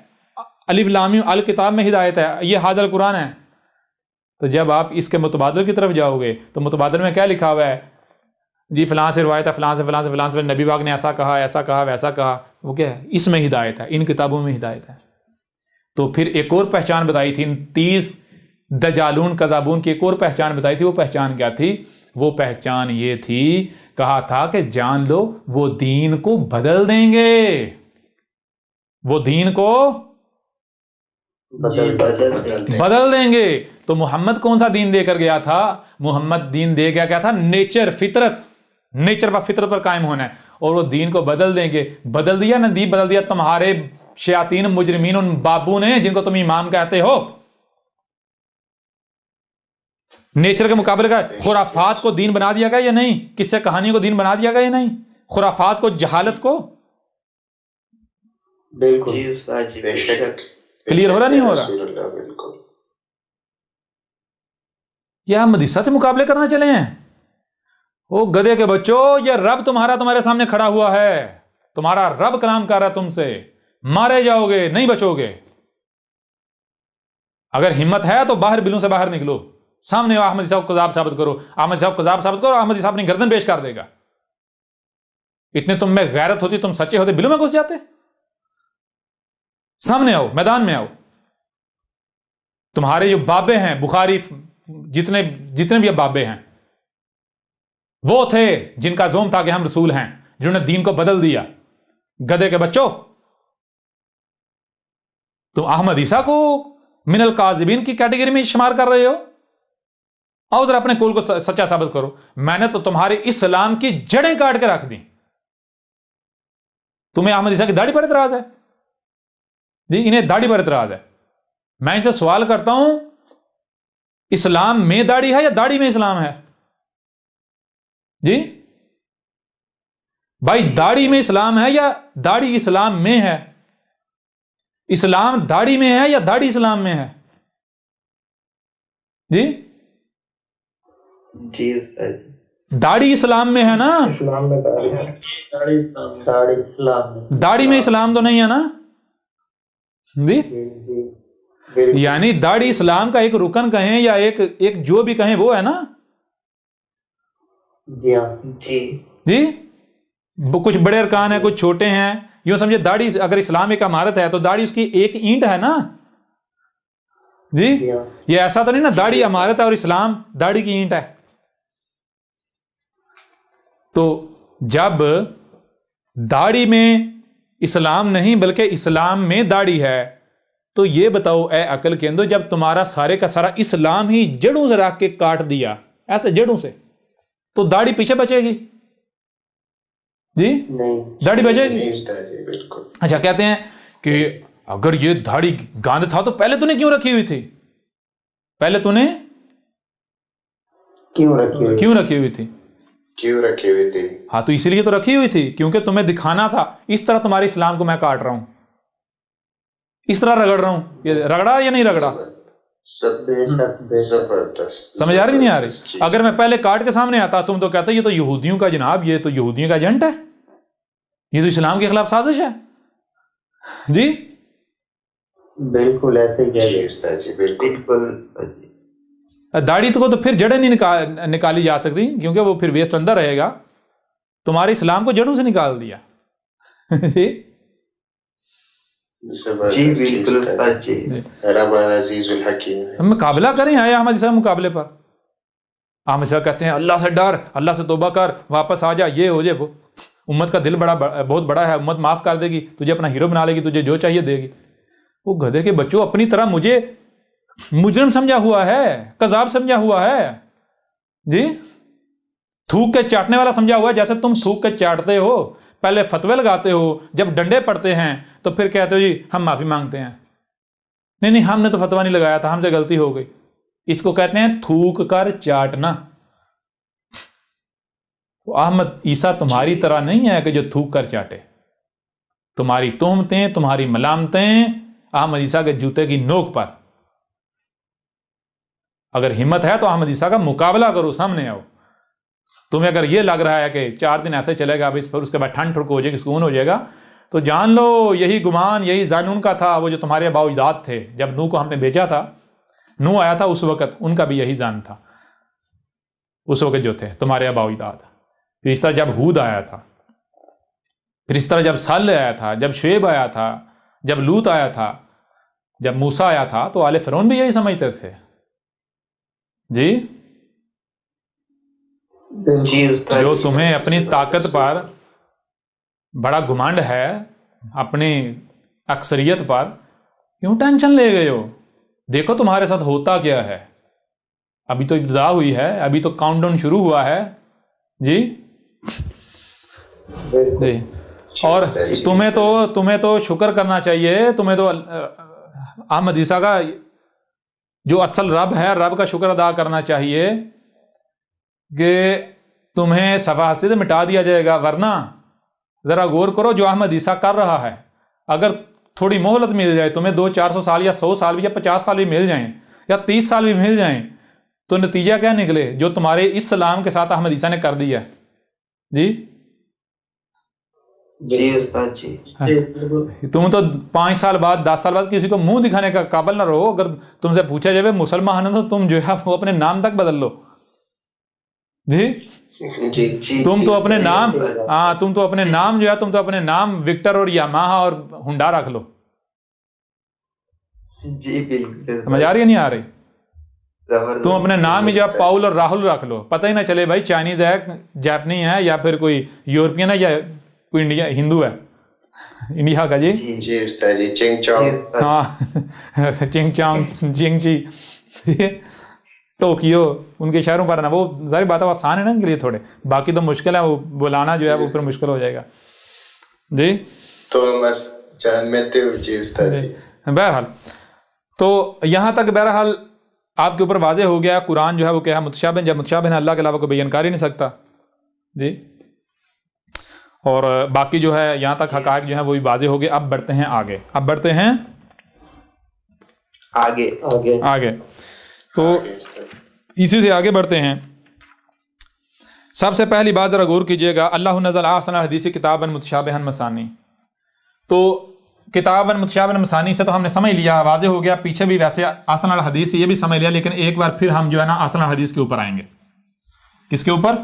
الف لام میم الکتاب میں ہدایت ہے، یہ حاضر القرآن ہے۔ تو جب آپ اس کے متبادل کی طرف جاؤ گے تو متبادل میں کیا لکھا ہوا ہے؟ جی فلاں سے روایت ہے، فلاں سے فلاں سے فلاں سے نبی پاک نے ایسا کہا، ایسا کہا، ویسا کہا، وہ کیا ہے؟ اس میں ہدایت ہے، ان کتابوں میں ہدایت ہے۔ تو پھر ایک اور پہچان بتائی تھی، 30 دجالون کذابون کی ایک اور پہچان بتائی تھی، وہ پہچان کیا تھی؟ وہ پہچان یہ تھی، کہا تھا کہ جان لو وہ دین کو بدل دیں گے، وہ دین کو بدل دیں گے۔ تو محمد کون سا دین دے کر گیا تھا؟ محمد دین دے گیا کیا تھا؟ نیچر، فطرت، نیچر پر فطرت پر قائم ہونا ہے، اور وہ دین کو بدل دیں گے۔ بدل دیا نا، دین بدل دیا تمہارے شیاطین مجرمین ان بابو نے جن کو تم امام کہتے ہو۔ نیچر کے مقابلے کا خرافات کو دین بنا دیا گیا یا نہیں؟ قصے کہانیوں کو دین بنا دیا گیا یا نہیں؟ خرافات کو، جہالت کو، بالکل جی استاد جی بے شک کلیئر ہو رہا نہیں ہو رہا؟ رسول اللہ بالکل یہ ہم حدیث سے مقابلے کرنا چلے ہیں؟ او گدھے کے بچوں، یہ رب تمہارے سامنے کھڑا ہوا ہے، تمہارا رب کلام کر رہا ہے تم سے، مارے جاؤ گے، نہیں بچو گے۔ اگر ہمت ہے تو باہر بلوں سے باہر نکلو، سامنے احمد صاحب کو کذاب ثابت کرو، احمد صاحب کو کذاب ثابت کرو، احمد صاحب اپنی گردن پیش کر دے گا۔ اتنے تم میں غیرت ہوتی، تم سچے ہوتے، بلوں میں گھس جاتے۔ سامنے آؤ، میدان میں آؤ۔ تمہارے جو بابے ہیں، بخاری، جتنے بھی اب بابے ہیں، وہ تھے جن کا زوم تھا کہ ہم رسول ہیں، جنہوں نے دین کو بدل دیا۔ گدھے کے بچوں، تم احمد عیسیٰ کو من الکاذبین کی کیٹیگری میں شمار کر رہے ہو؟ آؤ ذرا اپنے قول کو سچا ثابت کرو۔ میں نے تو تمہارے اسلام کی جڑیں کاٹ کے رکھ دی۔ تمہیں احمد عیسیٰ کی داڑھی پر اعتراض ہے؟ جی انہیں داڑھی پر اعتراض ہے۔ میں ان سے سوال کرتا ہوں، اسلام میں داڑھی ہے یا داڑھی میں اسلام ہے؟ جی بھائی، داڑھی میں اسلام ہے یا داڑھی اسلام میں ہے؟ اسلام داڑھی میں ہے یا داڑھی اسلام میں ہے؟ جی جی استاد جی۔ داڑھی اسلام میں ہے نا؟ اسلام میں داڑھی ہے، داڑھی اسلام میں، داڑھی میں اسلام تو نہیں ہے نا؟ جی بالکل۔ یعنی داڑھی اسلام کا ایک رکن کہیں یا ایک جو بھی کہیں وہ ہے نا؟ جی ہاں جی کچھ بڑے ارکان ہیں، کچھ چھوٹے ہیں، یوں سمجھے داڑھی اگر اسلام ایک عمارت ہے تو داڑھی اس کی ایک اینٹ ہے نا؟ جی یہ ایسا تو نہیں نا داڑھی امارت ہے اور اسلام داڑھی کی اینٹ ہے. تو جب داڑھی میں اسلام نہیں بلکہ اسلام میں داڑھی ہے تو یہ بتاؤ اے عقل کے اندر، جب تمہارا سارے کا سارا اسلام ہی جڑوں سے رکھ کے کاٹ دیا ایسے جڑوں سے، تو داڑھی پیچھے بچے گی؟ جی داڑھی بچے گی؟ نہیں استاد جی بالکل. اچھا کہتے ہیں کہ اگر یہ داڑھی گاند تھا تو پہلے تو نے کیوں رکھی ہوئی تھی؟ پہلے تو نے کیوں رکھی ہوئی؟ کیوں رکھی ہوئی تھی؟ کیوں رکھی ہوئی تھی؟ ہاں تو اسی لیے تو رکھی ہوئی تھی کیونکہ تمہیں دکھانا تھا اس طرح تمہارے اسلام کو میں کاٹ رہا ہوں، اس طرح رگڑ رہا ہوں. یہ رگڑا یا نہیں رگڑا؟ زبردست. سمجھ آ رہی نہیں آ رہی؟ جی. اگر میں پہلے کاٹ کے سامنے آتا تم تو کہتا یہ تو یہودیوں کا جناب، یہ تو یہودیوں کا ایجنٹ ہے، یہ تو اسلام کے خلاف سازش ہے. جی بالکل ایسے ہی جی ہے. استاد جی بالکل. بالکل داڑھی کو تو پھر جڑیں نہیں نکالی جا سکتی کیونکہ وہ پھر ویسٹ اندر رہے گا. تمہارے اسلام کو جڑوں سے نکال دیا. جی جی بالکل استاد جی. رب عزیز الحکیم. ہم مقابلہ کریں آیا احمد صاحب مقابلے پر. احمد صاحب کہتے ہیں اللہ سے ڈر، اللہ سے توبہ کر، واپس آ جا، یہ ہو جائے وہ. امت کا دل بہت بڑا ہے، امت معاف کر دے گی، تجھے اپنا ہیرو بنا لے گی، تجھے جو چاہیے دے گی. وہ گدھے کے بچوں اپنی طرح مجھے مجرم سمجھا ہوا ہے، قذاب سمجھا ہوا ہے. جی تھوک کے چاٹنے والا سمجھا ہوا ہے. جیسے تم تھوک کے چاٹتے ہو، پہلے فتوے لگاتے ہو، جب ڈنڈے پڑتے ہیں تو پھر کہتے ہو جی ہم معافی مانگتے ہیں. نہیں ہم نے تو فتویٰ نہیں لگایا تھا، ہم سے غلطی ہو گئی. اس کو کہتے ہیں تھوک کر چاٹنا. تو احمد عیسیٰ تمہاری طرح نہیں ہے کہ جو تھوک کر چاٹے. تمہاری تہمتیں، تمہاری ملامتیں احمد عیسیٰ کے جوتے کی نوک پر. اگر ہمت ہے تو احمد عیسیٰ کا مقابلہ کرو، سامنے آؤ. تمہیں اگر یہ لگ رہا ہے کہ 4 دن ایسے چلے گا پھر اس کے بعد ٹھنڈ ٹھڑک ہو جائے گی، سکون ہو جائے گا، تو جان لو یہی گمان، یہی ظن ان کا تھا. وہ جو تمہارے آباء و اجداد تھے، جب نوح کو ہم نے بھیجا تھا، نوح آیا تھا اس وقت ان کا بھی یہی ظن تھا. اس وقت جو تھے تمہارے آباء و اجداد. پھر اس طرح جب ہود آیا تھا، پھر اس طرح جب صالح آیا تھا، جب شعیب آیا تھا، جب لوط آیا تھا، جب موسیٰ آیا تھا، تو آل فرعون بھی یہی سمجھتے تھے. جی جی استاد جو جی. تمہیں اپنی طاقت پر بڑا گھمنڈ ہے، اپنی اکثریت پر، کیوں ٹینشن لے گئے ہو؟ دیکھو تمہارے ساتھ ہوتا کیا ہے. ابھی تو ابتدا ہوئی ہے، ابھی تو کاؤنٹ ڈاؤن شروع ہوا ہے. جی جی اور تمہیں تو شکر کرنا چاہیے. تمہیں تو احمد عیسیٰ کا جو اصل رب ہے، رب کا شکر ادا کرنا چاہیے کہ تمہیں صفحہ سے مٹا دیا جائے گا. ورنہ ذرا غور کرو جو احمد عیسیٰ کر رہا ہے، اگر تھوڑی مہلت مل جائے تمہیں، 200-400 سال یا 100 سال بھی یا 50 سال بھی مل جائیں یا 30 سال بھی مل جائیں، تو نتیجہ کیا نکلے؟ جو تمہارے اس سلام کے ساتھ احمد عیسیٰ نے کر دیا. جی جی استاد جی. تم تو 5 سال بعد 10 سال بعد کسی کو منہ دکھانے کا قابل نہ رہو. اگر تم سے پوچھا جائے مسلمان تو تم جو ہے وہ اپنے نام تک بدل لو. جی جی تم تو اپنے نام، ہاں تم تو اپنے نام جو ہے، تم تو اپنے نام وکٹر اور یاماہا اور ہنڈا رکھ لو. جی بالکل. سمجھ آ رہی ہے نہیں آ رہی؟ زبردست. تم اپنے نام ہی جو ہے پاؤل اور راہل رکھ لو، پتہ ہی نہ چلے بھائی چائنیز ہے، جاپنی ہے، یا پھر کوئی یورپین ہے، یا کوئی انڈیا ہندو ہے انڈیا کا. جی جی استاد جی. چنگ چانگ. ہاں چنگ چانگ چنگ چی ٹوکیو، ان کے شہروں پر نا، وہ ظاہر بات ہے آسان ہے نا ان کے لیے تھوڑے، باقی تو مشکل ہے، وہ بلانا جو ہے وہ پھر مشکل ہو جائے گا. جی تو بس جان میں تے. جی استاد جی. بہرحال تو یہاں تک بہرحال آپ کے اوپر واضح ہو گیا قرآن جو ہے وہ کیا ہے، متشابہ. جب متشابہ ہے، اللہ کے علاوہ کوئی بیان کر ہی نہیں سکتا. جی اور باقی جو ہے یہاں تک حقائق جو ہے وہ بھی واضح ہو گئے. اب بڑھتے ہیں آگے، آگے. تو اسی سے آگے بڑھتے ہیں. سب سے پہلی بات ذرا غور کیجئے گا، اللہ نزل احسن الحدیث کتابا متشابہا مثانی. تو کتابا متشابہا مثانی سے تو ہم نے سمجھ لیا، واضح ہو گیا. پیچھے بھی ویسے احسن الحدیث یہ بھی سمجھ لیا، لیکن ایک بار پھر ہم جو ہے نا احسن الحدیث کے اوپر آئیں گے. کس کے اوپر؟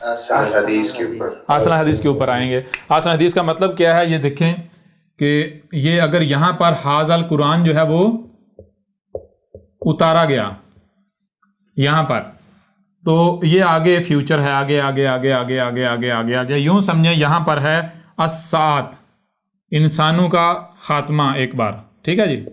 احسن الحدیث کے اوپر. احسن الحدیث کے اوپر آئیں گے. احسن الحدیث کا مطلب کیا ہے یہ دیکھیں کہ یہ اگر یہاں پر حاضل قرآن جو ہے وہ اتارا گیا یہاں پر، تو یہ آگے فیوچر ہے، آگے آگے آگے آگے آگے آگے آگے آگے یوں سمجھیں یہاں پر ہے الساعت، انسانوں کا خاتمہ ایک بار، ٹھیک ہے جی.